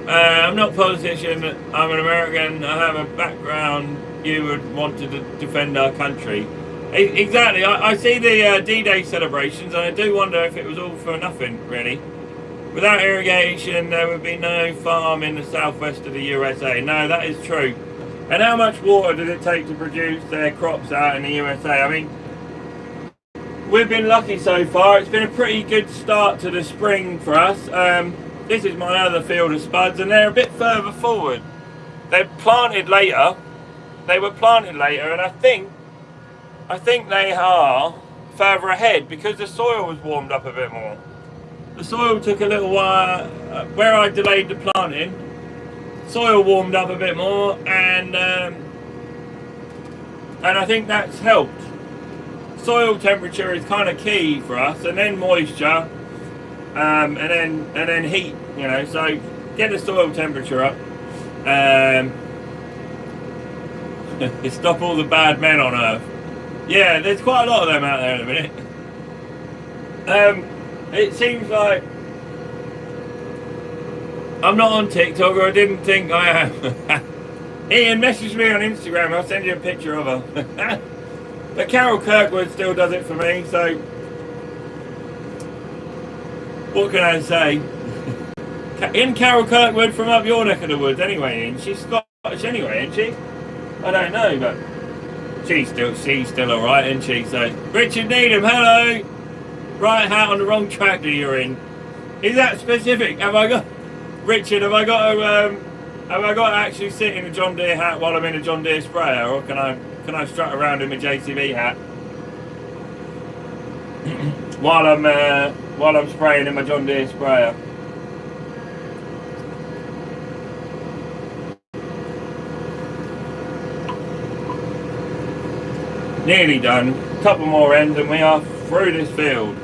I'm not a politician. I'm an American. I have a background. You would want to defend our country. Exactly. I see the D-Day celebrations, and I do wonder if it was all for nothing, really. Without irrigation, there would be no farm in the southwest of the USA. No, that is true. And how much water does it take to produce their crops out in the USA? I mean, we've been lucky so far. It's been a pretty good start to the spring for us. This is my other field of spuds, and they're a bit further forward. They're planted later. They were planted later, and I think they are further ahead because the soil was warmed up a bit more. The soil took a little while, where I delayed the planting, soil warmed up a bit more, and I think that's helped. Soil temperature is kind of key for us, and then moisture, and then heat, you know, so get the soil temperature up, stop all the bad men on earth. Yeah, there's quite a lot of them out there in a minute. It seems like I'm not on TikTok, or I didn't think I am. Ian, message me on Instagram, I'll send you a picture of her. But Carol Kirkwood still does it for me, so what can I say? In Carol Kirkwood from up your neck of the woods anyway, Ian. She's Scottish anyway, isn't she? I don't know, but she's still alright, isn't she? So Richard Needham, hello! Right hat on the wrong tractor you're in. Is that specific? Have I got Richard, have I got to actually sit in a John Deere hat while I'm in a John Deere sprayer, or can I strut around in my JCB hat while I'm spraying in my John Deere sprayer? Nearly done. Couple more ends and we are through this field.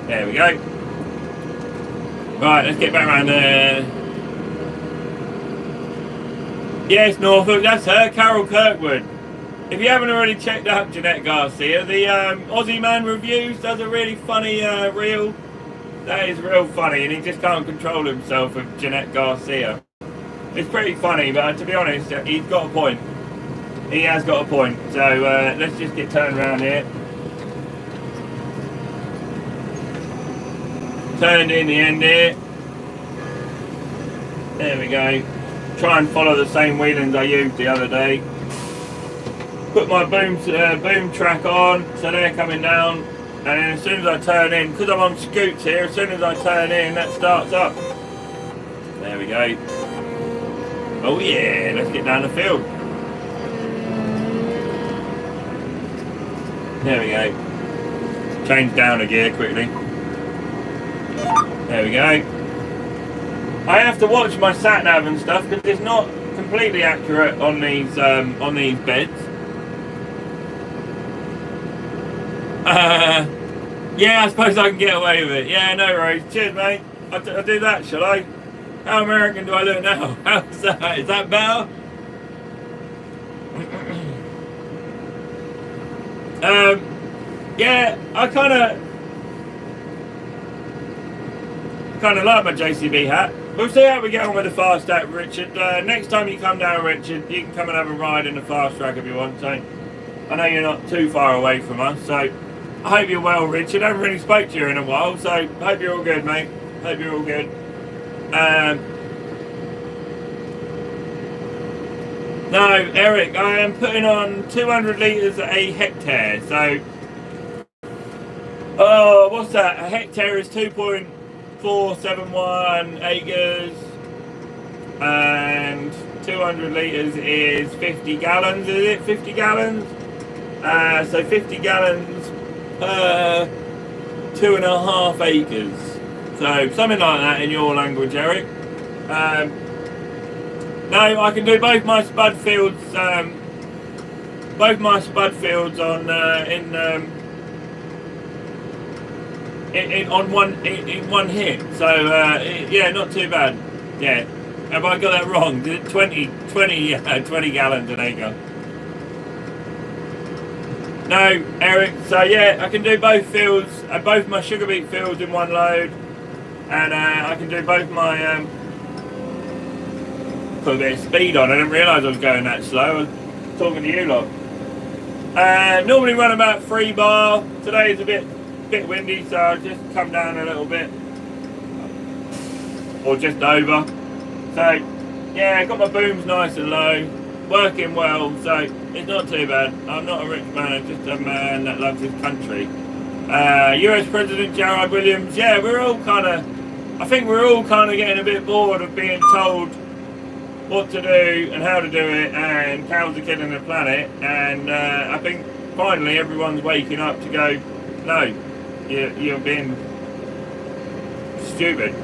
There we go. Right, let's get back around there. Yes, Norfolk, that's her, Carol Kirkwood. if you haven't already checked out Jeanette Garcia, the Aussie Man Reviews does a really funny reel. That is real funny, and he just can't control himself with Jeanette Garcia. It's pretty funny, but to be honest, he's got a point. He has got a point. So let's just get turned around here. Turned in the end here. There we go. Try and follow the same wheelings I used the other day. Put my boom track on, so they're coming down, and then as soon as I turn in, because I'm on scoots here, as soon as I turn in, that starts up. There we go. Oh yeah, let's get down the field. There we go. Change down a gear quickly. There we go. I have to watch my sat nav and stuff because it's not completely accurate on these beds. Yeah, I suppose I can get away with it. Yeah, no worries. Cheers, mate. I'll do that, shall I? How American do I look now? How's that? Is that better? Yeah, I kind of like my JCB hat. We'll see how we get on with the fast track, Richard. Next time you come down, Richard, you can come and have a ride in the fast track if you want. So I know you're not too far away from us. So I hope you're well, Richard. I haven't really spoke to you in a while, so I hope you're all good, mate. Hope you're all good. No, Eric, I am putting on 200 litres a hectare. So, oh, what's that? A hectare is 2.471 acres, and 200 litres is 50 gallons, is it? 50 gallons? So 50 gallons per 2.5 acres. So something like that in your language, Eric. No, I can do both my spud fields. Both my spud fields on in one hit. So yeah, not too bad. Yeah, have I got that wrong? 20 gallons an acre. No, Eric. So yeah, I can do both fields, both my sugar beet fields in one load, and I can do both my. Put a bit of speed on. I didn't realise I was going that slow. I was talking to you lot. Normally run about 3 bar. Today is a bit windy, so I'll just come down a little bit, or just over. So yeah, got my booms nice and low, working well. So it's not too bad. I'm not a rich man. I'm just a man that loves his country. US President Gerard Williams. Yeah, we're all kind of. I think we're all kind of getting a bit bored of being told what to do and how to do it, and cows are killing the planet, and I think finally everyone's waking up to go, no, you're being stupid,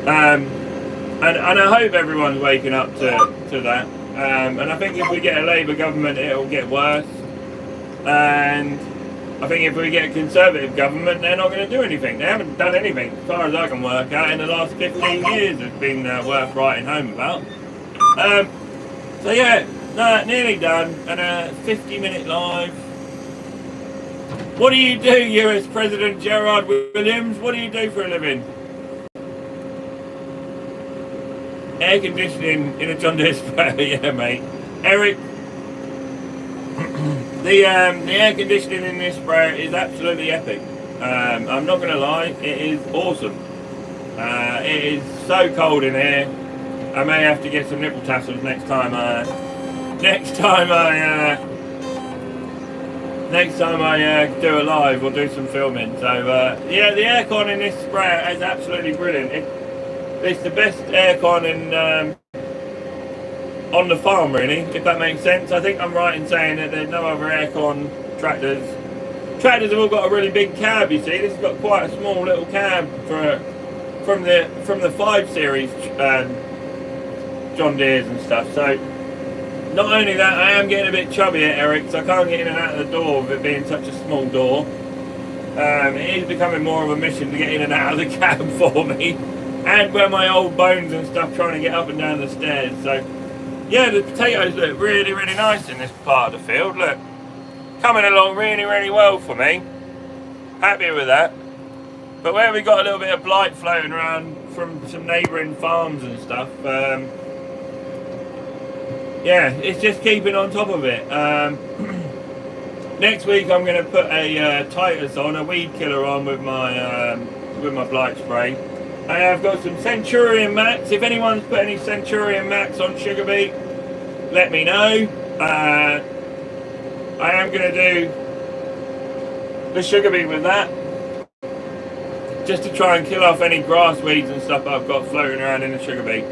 and I hope everyone's waking up to that, and I think if we get a Labour government it'll get worse, and I think if we get a Conservative government, they're not going to do anything. They haven't done anything, as far as I can work out, in the last 15 years. It's been worth writing home about. So yeah, no, nearly done, and a 50-minute live. What do you do, US President Gerard Williams? What do you do for a living? Air conditioning in a John Deere sprayer, yeah, mate. Eric. The air conditioning in this sprayer is absolutely epic. I'm not going to lie, it is awesome. It is so cold in here. I may have to get some nipple tassels next time I do a live or do some filming. So yeah, the aircon in this sprayer is absolutely brilliant. It's the best aircon in. On the farm, really, if that makes sense. I think I'm right in saying that there's no other aircon tractors. Tractors have all got a really big cab, you see. This has got quite a small little cab from the 5 Series John Deeres and stuff. So not only that, I am getting a bit chubby at Eric, so I can't get in and out of the door with it being such a small door. It is becoming more of a mission to get in and out of the cab for me, and where my old bones and stuff trying to get up and down the stairs. So yeah, the potatoes look really, really nice in this part of the field. Look, coming along really, really well for me. Happy with that. But where we got a little bit of blight floating around from some neighbouring farms and stuff, yeah, it's just keeping on top of it. Next week I'm going to put a Titus on, a weed killer on with my blight spray. I have got some Centurion Max. If anyone's put any Centurion Max on sugar beet, let me know. I am going to do the sugar beet with that, just to try and kill off any grass weeds and stuff I've got floating around in the sugar beet.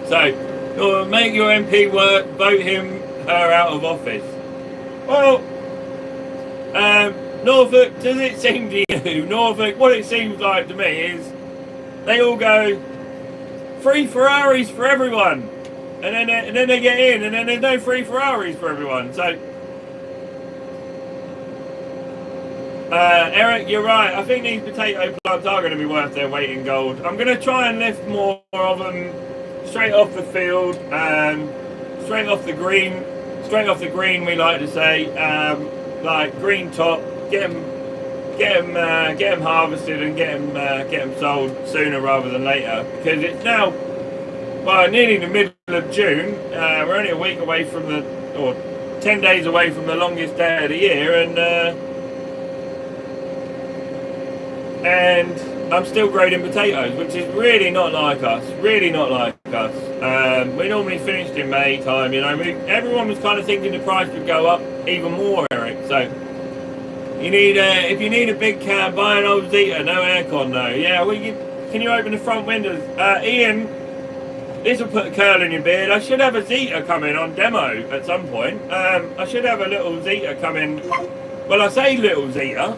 So, make your MP work, vote him, her out of office. Well, Norfolk, does it seem to you, Norfolk, what it seems like to me is they all go, free Ferraris for everyone. And then they get in, and then there's no free Ferraris for everyone. So, Eric, you're right. I think these potato plants are going to be worth their weight in gold. I'm going to try and lift more of them straight off the field, straight off the green, we like to say, like green top, get them harvested and get them sold sooner rather than later, because it's now, well, nearly the middle of June. We're only a week away from or 10 days away from the longest day of the year, and I'm still grading potatoes, which is really not like us. We normally finished in May time, you know. Everyone was kind of thinking the price would go up even more, Eric. So you need, if you need a big cab, buy an old Zeta, no aircon though. Yeah, well, can you open the front windows? Ian, this will put a curl in your beard. I should have a Zeta coming on demo at some point. I should have a little Zeta coming. Well, I say little Zeta.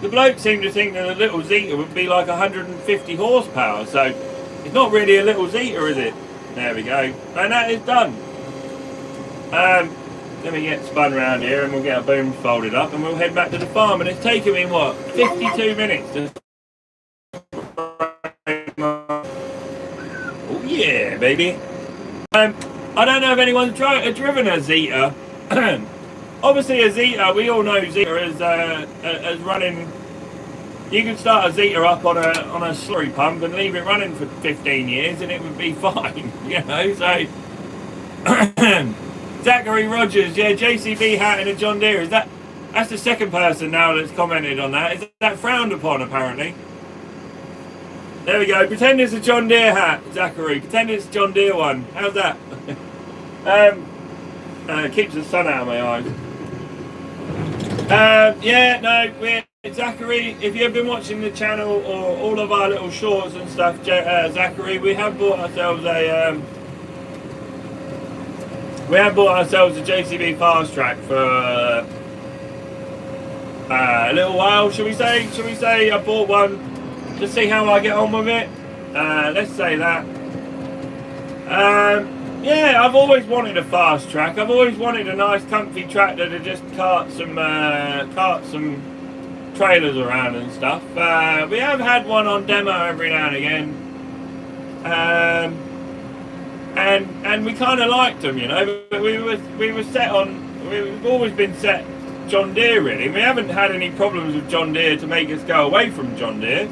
The bloke seemed to think that a little Zeta would be like 150 horsepower, so it's not really a little Zeta, is it? There we go. And that is done. Let me get spun around here and we'll get our booms folded up and we'll head back to the farm. And it's taken me, what, 52 minutes to... Oh yeah, baby. I don't know if anyone's driven a Zeta. Obviously a Zeta, we all know Zeta as running. You can start a Zeta up on a slurry pump and leave it running for 15 years and it would be fine, you know. So Zachary Rogers, yeah, JCB hat and a John Deere. That's the second person now that's commented on that. Is that frowned upon apparently? There we go. Pretend it's a John Deere hat, Zachary. Pretend it's a John Deere one. How's that? Keeps the sun out of my eyes. Yeah, no, Zachary, if you've been watching the channel or all of our little shorts and stuff, Zachary, we have bought ourselves a JCB fast track for a little while. Should we say I bought one to see how I get on with it? Let's say that. Yeah, I've always wanted a fast track. I've always wanted a nice comfy tractor to just cart some trailers around and stuff. We have had one on demo every now and again, and we kind of liked them, you know. But we were set on. We've always been set John Deere really. We haven't had any problems with John Deere to make us go away from John Deere.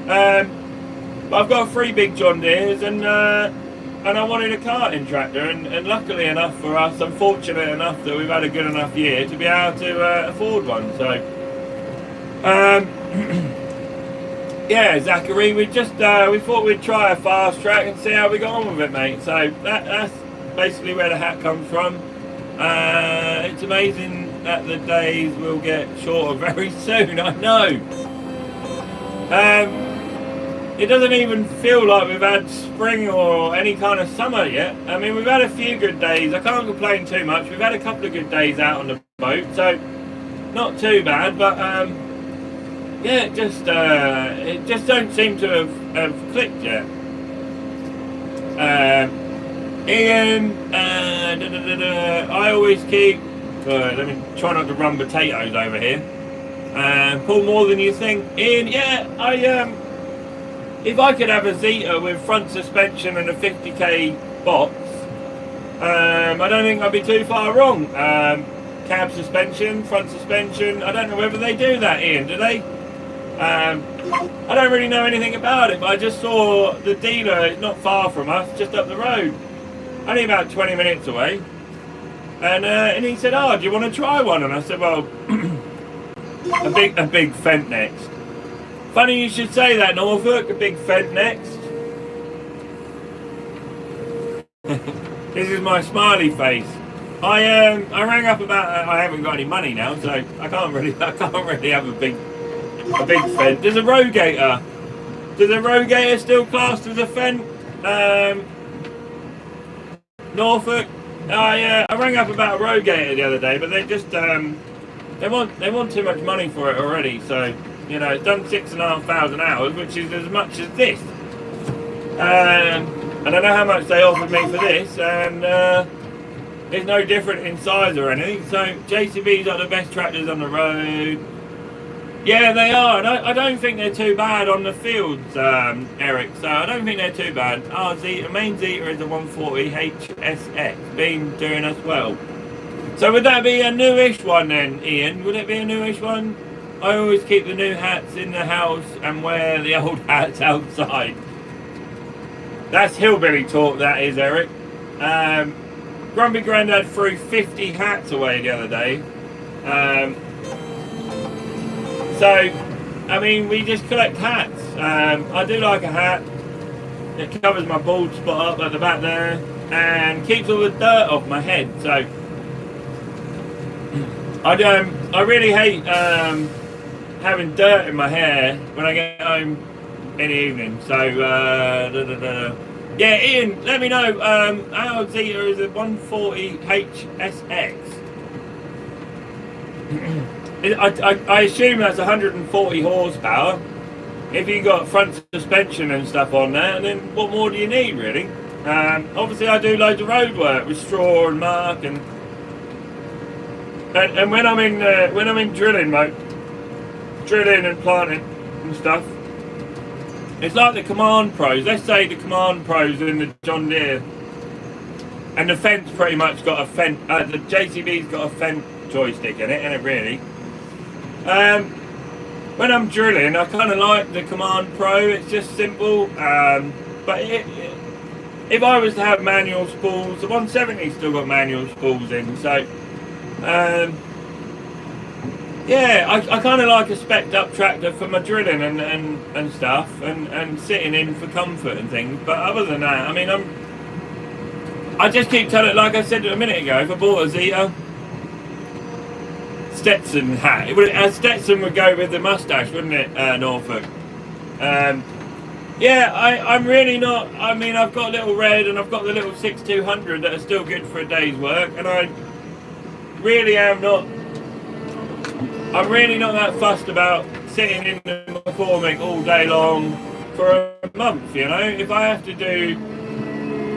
But I've got 3 big John Deeres and I wanted a carting tractor, and luckily enough for us, I'm fortunate enough that we've had a good enough year to be able to afford one. So, yeah, Zachary, we thought we'd try a fast track and see how we got on with it, mate. So that's basically where the hat comes from. It's amazing that the days will get shorter very soon. I know. It doesn't even feel like we've had spring or any kind of summer yet. I mean, we've had a few good days. I can't complain too much. We've had a couple of good days out on the boat, so not too bad. But yeah, it just don't seem to have clicked yet. Ian, I always keep. Let me try not to run potatoes over here. Pull more than you think, Ian. Yeah, if I could have a Zeta with front suspension and a 50k box, I don't think I'd be too far wrong. Cab suspension, front suspension, I don't know whether they do that, Ian, do they? I don't really know anything about it, but I just saw the dealer not far from us, just up the road, only about 20 minutes away, and he said, "Oh, do you want to try one?" And I said, "Well, a big Fent next." Funny you should say that, Norfolk, a big Fent next. This is my smiley face. I rang up about I haven't got any money now, so I can't really have a big Fent. There's a Rogator. Does a Rogator still classed as a Fent? Norfolk. I rang up about a Rogator the other day, but they just they want too much money for it already. So you know, it's done 6,500 hours, which is as much as this. I don't know how much they offered me for this, and it's no different in size or anything. So JCBs are the best tractors on the road. Yeah, they are, and I don't think they're too bad on the fields, Eric. So I don't think they're too bad. Our main Zeta is a 140 HSX, been doing us well. So would that be a newish one then, Ian? Would it be a newish one? I always keep the new hats in the house and wear the old hats outside. That's hillbilly talk, that is, Eric. Grumpy Grandad threw 50 hats away the other day. So, I mean, we just collect hats. I do like a hat. It covers my bald spot up at the back there and keeps all the dirt off my head. So, I really hate having dirt in my hair when I get home in the evening. So, yeah, Ian, let me know. Our Zeta is a 140 HSX. I assume that's 140 horsepower. If you got front suspension and stuff on there, then what more do you need, really? Obviously, I do loads of road work with straw and mark, and when I'm in drilling mode, drilling and planting and stuff, it's like the Command Pros. Let's say the Command Pros in the John Deere, and the Fent's pretty much got a Fent. The JCB's got a Fent joystick in it, and it really. When I'm drilling, I kind of like the Command Pro. It's just simple. But if I was to have manual spools, the 170's still got manual spools in. So, yeah, I kind of like a spec'd up tractor for my drilling and stuff, and sitting in for comfort and things. But other than that, I mean, I just keep telling, like I said a minute ago, if I bought a Zeta Stetson hat, Stetson would go with the Mustache, wouldn't it, Norfolk? Yeah, I'm really not. I mean, I've got little red and I've got the little 6200 that are still good for a day's work, and I really am not. I'm really not that fussed about sitting in the McCormick all day long for a month, you know. If I have to do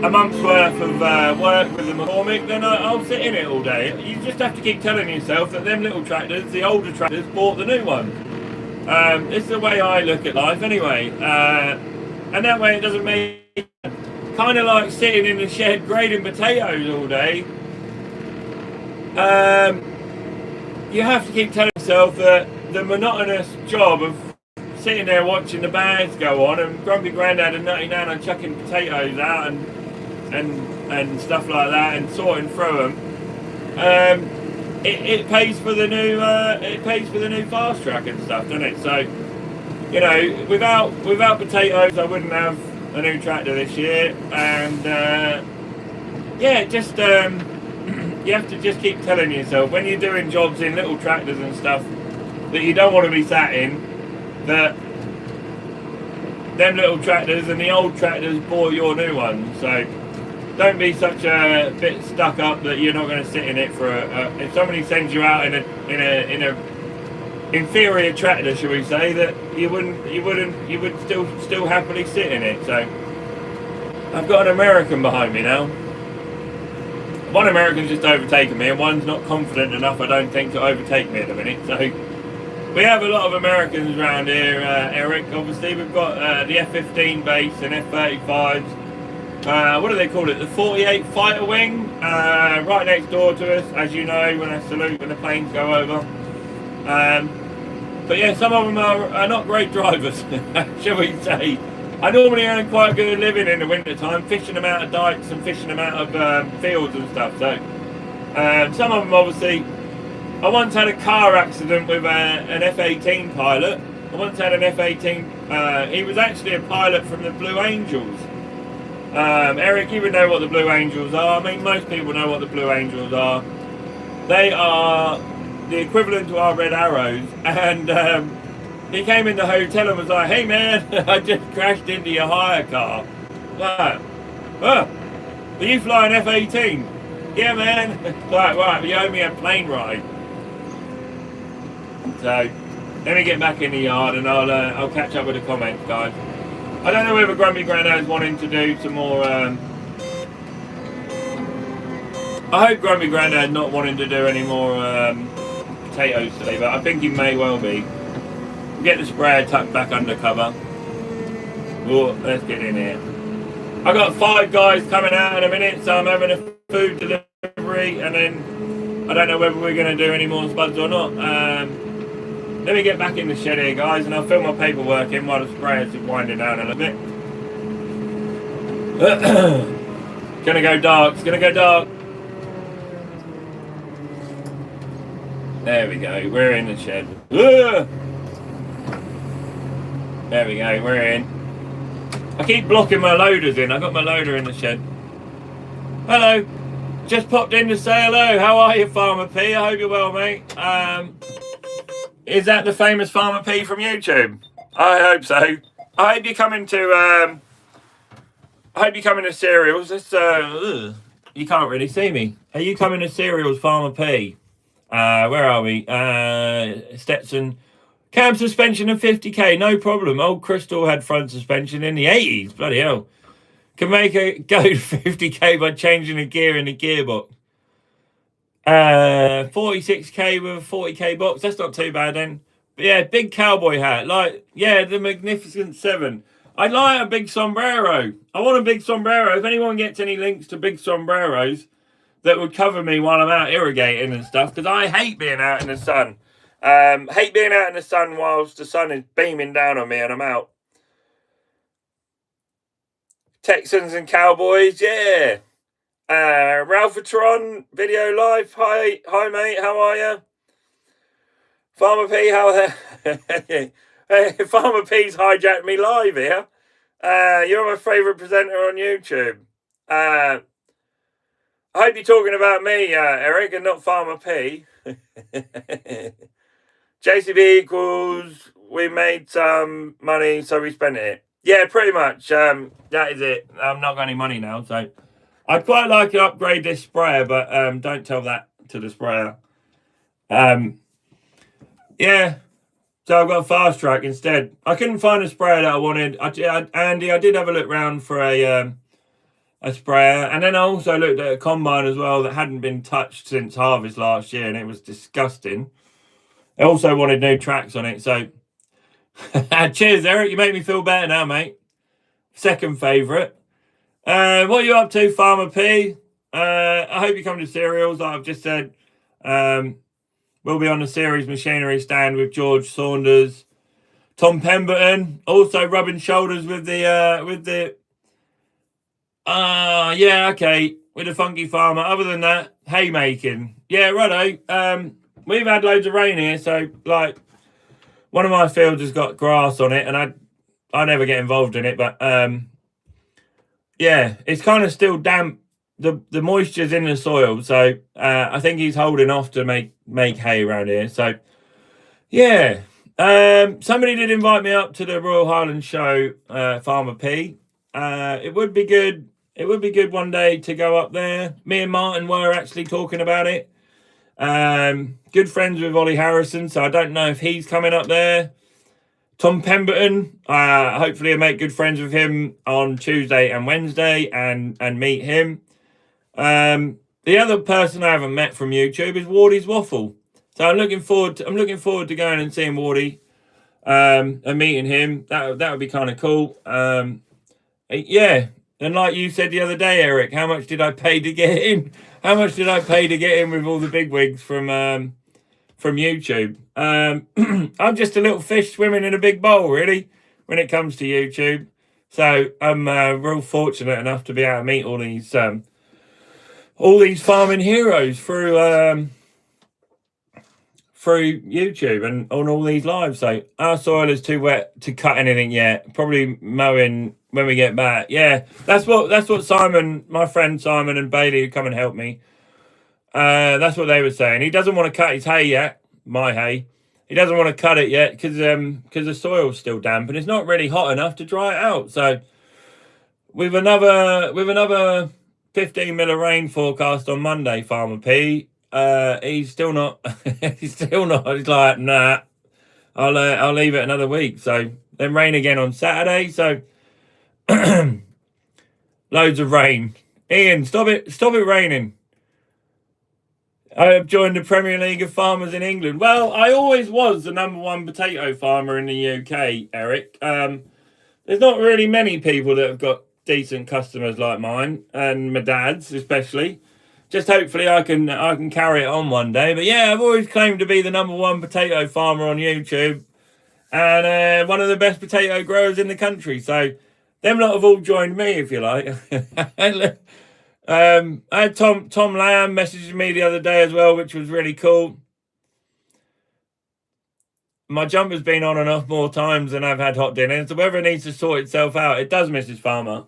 a month's worth of work with the McCormick, then I'll sit in it all day. You just have to keep telling yourself that them little tractors, the older tractors, bought the new one. It's the way I look at life anyway. And that way it doesn't make kind of like sitting in the shed grading potatoes all day. You have to keep telling yourself that the monotonous job of sitting there watching the bags go on and Grumpy Grandad and Nutty Nana chucking potatoes out and stuff like that and sorting through them, it pays for the new fast track and stuff, doesn't it? So, you know, without potatoes, I wouldn't have a new tractor this year, and yeah, just you have to just keep telling yourself when you're doing jobs in little tractors and stuff that you don't want to be sat in, that them little tractors and the old tractors bought your new one. So don't be such a bit stuck up that you're not going to sit in it for if somebody sends you out in a inferior tractor, shall we say, that you would still happily sit in it. So I've got an American behind me now. One American's just overtaken me, and one's not confident enough, I don't think, to overtake me at the minute. So we have a lot of Americans around here, Eric. Obviously, we've got the F-15 base and F-35s. what do they call it? The 48 fighter wing, right next door to us, as you know, when I salute when the planes go over. But yeah, some of them are not great drivers, shall we say. I normally earn quite a good living in the winter time, fishing them out of dikes and fishing them out of fields and stuff. So some of them, obviously, I once had a car accident with an F-18 pilot. I once had an F-18. He was actually a pilot from the Blue Angels. Eric, you would know what the Blue Angels are. I mean, most people know what the Blue Angels are. They are the equivalent to our Red Arrows. And he came in the hotel and was like, "Hey man, I just crashed into your hire car." Like, "Oh, are you flying F-18? "Yeah man." Like, right, you owe me a plane ride. So, let me get back in the yard and I'll catch up with the comments, guys. I don't know whether Grumpy Grandad's wanting to do some more. I hope Grumpy Grandad's not wanting to do any more potatoes today, but I think he may well be. Get the sprayer tucked back under cover. Oh, let's get in here. I got 5 guys coming out in a minute, so I'm having a food delivery, and then I don't know whether we're going to do any more spuds or not. Let me get back in the shed here, guys, and I'll fill my paperwork in while the sprayer's winding down a little bit. Gonna go dark. It's gonna go dark. There we go. We're in the shed. There we go. We're in. I keep blocking my loaders in. I got my loader in the shed. Hello. Just popped in to say hello. How are you, Farmer P? I hope you're well, mate. Is that the famous Farmer P from YouTube? I hope so. I hope you're coming to cereals. This you can't really see me. Are you coming to cereals, Farmer P? Where are we? Stetson. Cam suspension of 50k, no problem. Old Crystal had front suspension in the 80s. Bloody hell. Can make it go to 50k by changing a gear in the gearbox. 46k with a 40k box. That's not too bad then. But yeah, big cowboy hat. Like, yeah, the Magnificent 7. I'd like a big sombrero. I want a big sombrero. If anyone gets any links to big sombreros that would cover me while I'm out irrigating and stuff, because I hate being out in the sun. Hate being out in the sun whilst the sun is beaming down on me and I'm out. Texans and Cowboys, yeah. Ralphatron video live. Hi mate, how are you? Farmer P, Farmer P's hijacked me live here. You're my favourite presenter on YouTube. I hope you're talking about me, Eric, and not Farmer P. JCB equals, we made some money, so we spent it. Yeah, pretty much. That is it. I've not got any money now, so I'd quite like to upgrade this sprayer, but don't tell that to the sprayer. Yeah, so I've got a fast track instead. I couldn't find a sprayer that I wanted. Andy, I did have a look round for a sprayer, and then I also looked at a combine as well that hadn't been touched since harvest last year, and it was disgusting. I also wanted new tracks on it, so cheers, Eric. You make me feel better now, mate. Second favourite. What are you up to, Farmer P? I hope you come to cereals, like I've just said. We'll be on the series machinery stand with George Saunders, Tom Pemberton, also rubbing shoulders with the funky farmer. Other than that, haymaking. Yeah, righto. We've had loads of rain here, so like one of my fields has got grass on it, and I never get involved in it, but yeah, it's kind of still damp. The moisture's in the soil, so I think he's holding off to make hay around here. So yeah, somebody did invite me up to the Royal Highland Show, Farmer P. It would be good. It would be good one day to go up there. Me and Martin were actually talking about it. Good friends with Ollie Harrison, so I don't know if he's coming up there. Tom Pemberton, hopefully I'll make good friends with him on Tuesday and Wednesday and meet him. The other person I haven't met from YouTube is Wardy's Waffle. So I'm looking forward to going and seeing Wardy and meeting him. That would be kind of cool. Yeah, And like you said the other day, Eric, how much did I pay to get in? How much did I pay to get in with all the big wigs from YouTube? I'm just a little fish swimming in a big bowl, really, when it comes to YouTube. So I'm real fortunate enough to be able to meet all these farming heroes through YouTube and on all these lives. So our soil is too wet to cut anything yet. Probably mowing when we get back. Yeah, that's what Simon, my friend Simon and Bailey, who come and help me. That's what they were saying. He doesn't want to cut his hay yet. My hay. He doesn't want to cut it yet because the soil's still damp and it's not really hot enough to dry it out. So with another 15 mil of rain forecast on Monday, Farmer P. He's still not. He's like, nah. I'll leave it another week. So then rain again on Saturday. So loads of rain. Ian, stop it raining. I have joined the Premier League of Farmers in England. Well, I always was the #1 potato farmer in the UK, Eric. There's not really many people that have got decent customers like mine, and my dad's especially. Just hopefully I can carry it on one day. But yeah, I've always claimed to be the #1 potato farmer on YouTube, and one of the best potato growers in the country. So them lot have all joined me, if you like. I had Tom Lamb messaging me the other day as well, which was really cool. My jumper's been on and off more times than I've had hot dinner. So whether it needs to sort itself out, it does, Mrs. Farmer.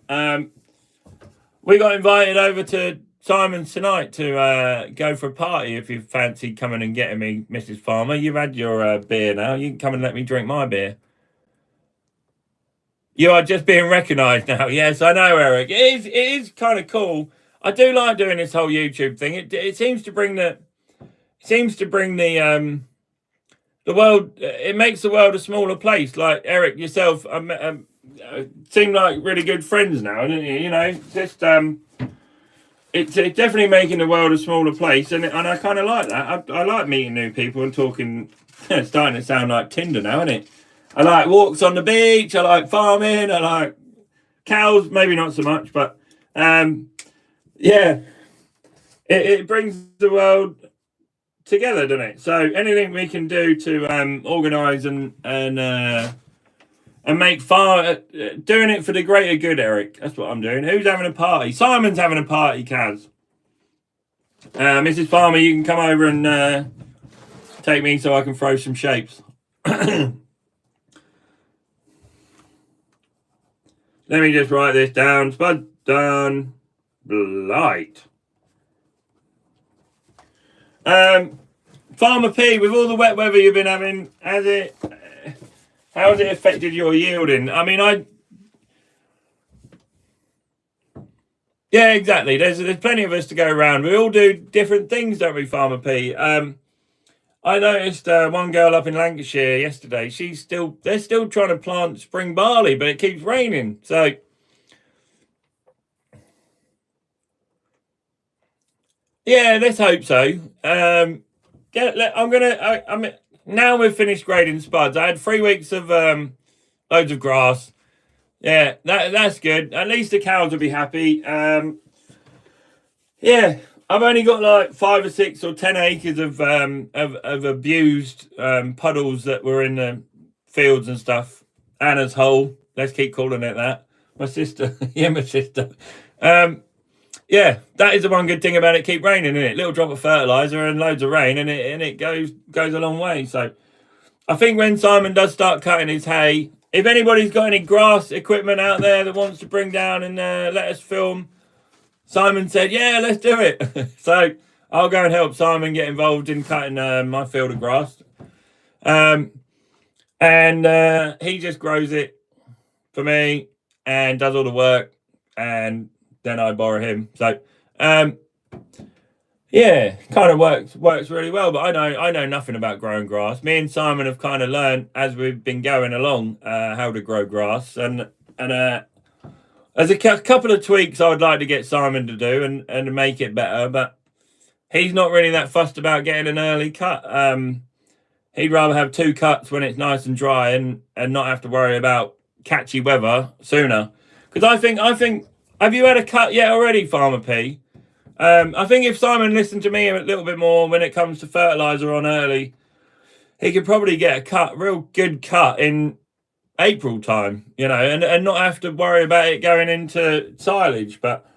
We got invited over to Simon's tonight to go for a party. If you fancy coming and getting me, Mrs. Farmer. You've had your beer now. You can come and let me drink my beer. You are just being recognised now. Yes, I know, Eric. It is kind of cool. I do like doing this whole YouTube thing. It seems to bring the world. It makes the world a smaller place. Like Eric, yourself, seem like really good friends now, don't you? You know, just it's definitely making the world a smaller place, and I kind of like that. I like meeting new people and talking. It's starting to sound like Tinder now, isn't it? I like walks on the beach. I like farming. I like cows. Maybe not so much, but yeah, it brings the world together, doesn't it? So anything we can do to organise and make doing it for the greater good, Eric. That's what I'm doing. Who's having a party? Simon's having a party, Kaz. Mrs. Farmer, you can come over and take me so I can throw some shapes. Let me just write this down. Spud done. Blight. Farmer P, with all the wet weather you've been having, how has it affected your yielding? I mean, yeah, exactly. There's plenty of us to go around. We all do different things, don't we, Farmer P? I noticed one girl up in Lancashire yesterday. They're still trying to plant spring barley, but it keeps raining. So yeah, let's hope so. Now we've finished grading spuds. I had 3 weeks of loads of grass. Yeah, that's good. At least the cows will be happy. Yeah, I've only got like 5 or 6 or 10 acres of abused puddles that were in the fields and stuff. Anna's hole. Let's keep calling it that. My sister. Yeah, my sister. Yeah, that is the one good thing about it. Keep raining, isn't it? Little drop of fertilizer and loads of rain, and it goes a long way. So I think when Simon does start cutting his hay, if anybody's got any grass equipment out there that wants to bring down and let us film, Simon said, yeah, let's do it. So I'll go and help Simon get involved in cutting my field of grass. And he just grows it for me and does all the work, and then I borrow him. So yeah, kind of works really well. But I know nothing about growing grass. Me and Simon have kind of learned as we've been going along how to grow grass, and there's a couple of tweaks I would like to get Simon to do and make it better, but he's not really that fussed about getting an early cut. He'd rather have 2 cuts when it's nice and dry and not have to worry about catchy weather sooner. Because I think Have you had a cut yet already, Farmer P? I think if Simon listened to me a little bit more when it comes to fertiliser on early, he could probably get a cut, real good cut in April time, you know, and not have to worry about it going into silage. But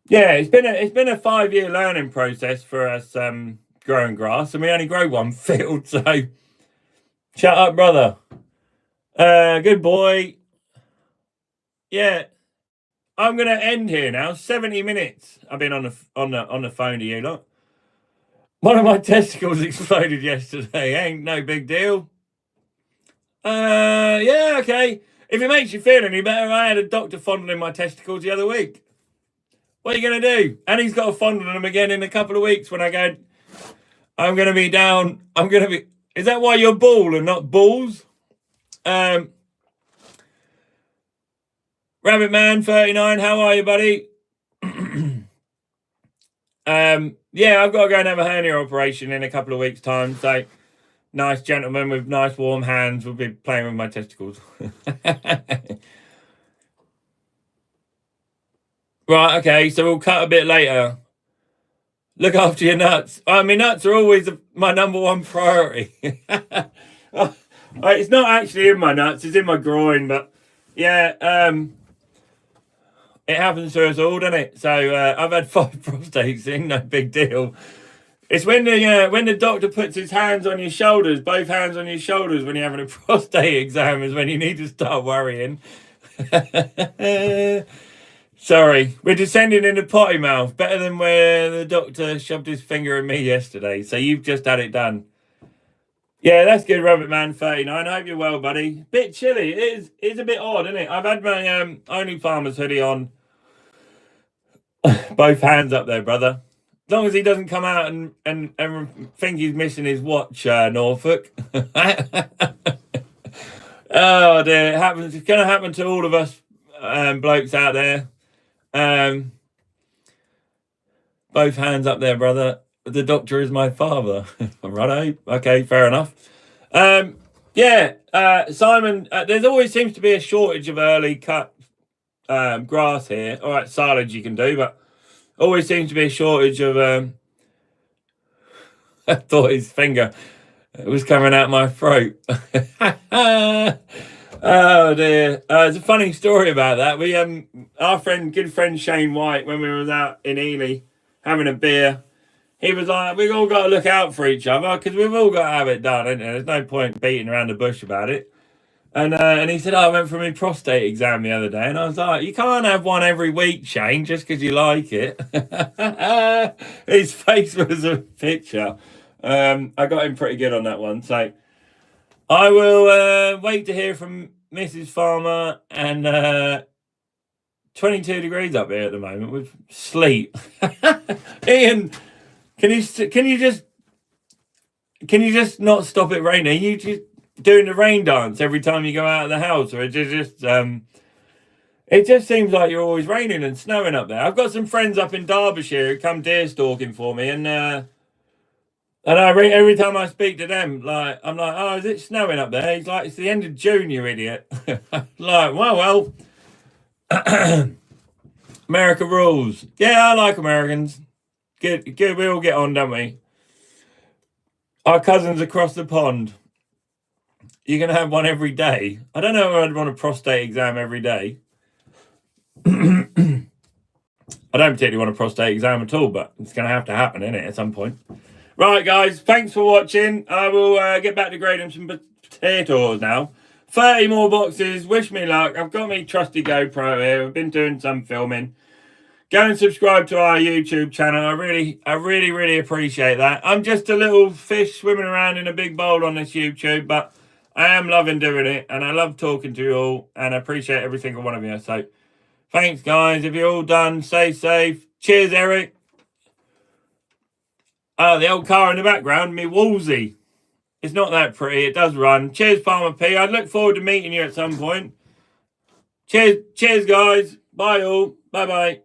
yeah, it's been a 5-year learning process for us growing grass, and we only grow one field. So shut up, brother. Good boy. Yeah, I'm gonna end here now. 70 minutes. I've been on the phone to you lot. One of my testicles exploded yesterday. Ain't no big deal. Yeah, okay. If it makes you feel any better, I had a doctor fondling my testicles the other week. What are you going to do? And he's got to fondle them again in a couple of weeks when I go, I'm going to be down. I'm going to be. Is that why you're bald and not balls? Rabbit Man 39, how are you, buddy? Yeah, I've got to go and have a hernia operation in a couple of weeks' time. So, nice gentleman with nice warm hands will be playing with my testicles. Right, okay, so we'll cut a bit later. Look after your nuts. I mean, nuts are always my number one priority. It's not actually in my nuts, it's in my groin, but yeah, it happens to us all, doesn't it? So I've had 5 prostates in, no big deal. It's when the doctor puts his hands on your shoulders, both hands on your shoulders when you're having a prostate exam is when you need to start worrying. Sorry, we're descending into potty mouth. Better than where the doctor shoved his finger at me yesterday. So you've just had it done. Yeah, that's good, Rabbit Man 39. I hope you're well, buddy. Bit chilly. It is a bit odd, isn't it? I've had my Only Farmers hoodie on. Both hands up there, brother. As long as he doesn't come out and think he's missing his watch, Norfolk. Oh dear, it happens. It's going to happen to all of us blokes out there. Both hands up there, brother. The doctor is my father. Righto. Okay, fair enough. Yeah, Simon, there always seems to be a shortage of early cut grass here. All right, silage you can do, but always seems to be a shortage of. I thought his finger was coming out my throat. Oh dear. It's a funny story about that. We our good friend Shane White, when we was out in Ely having a beer, he was like, we've all got to look out for each other because we've all got to have it done, isn't there? There's no point beating around the bush about it. And he said, I went for my prostate exam the other day, and I was like, you can't have one every week, Shane, just because you like it. His face was a picture. I got him pretty good on that one. So I will wait to hear from Mrs. Farmer, and 22 degrees up here at the moment with sleet. Ian, can you just not stop it raining? You just doing the rain dance every time you go out of the house, or it just seems like you're always raining and snowing up there. I've got some friends up in Derbyshire who come deer stalking for me, and every time I speak to them, like I'm like, oh, is it snowing up there? He's like, it's the end of June, you idiot. Like, well, America rules. Yeah, I like Americans. Good. We all get on, don't we? Our cousins across the pond. You're going to have one every day. I don't know if I'd want a prostate exam every day. I don't particularly want a prostate exam at all, but it's going to have to happen, isn't it, at some point? Right, guys, thanks for watching. I will get back to grading some potatoes now. 30 more boxes. Wish me luck. I've got my trusty GoPro here. I've been doing some filming. Go and subscribe to our YouTube channel. I really appreciate that. I'm just a little fish swimming around in a big bowl on this YouTube, but I am loving doing it, and I love talking to you all, and I appreciate every single one of you. So, thanks, guys. If you're all done, stay safe. Cheers, Eric. Oh, the old car in the background, me Woolsey. It's not that pretty. It does run. Cheers, Farmer P. I look forward to meeting you at some point. Cheers, guys. Bye, all. Bye-bye.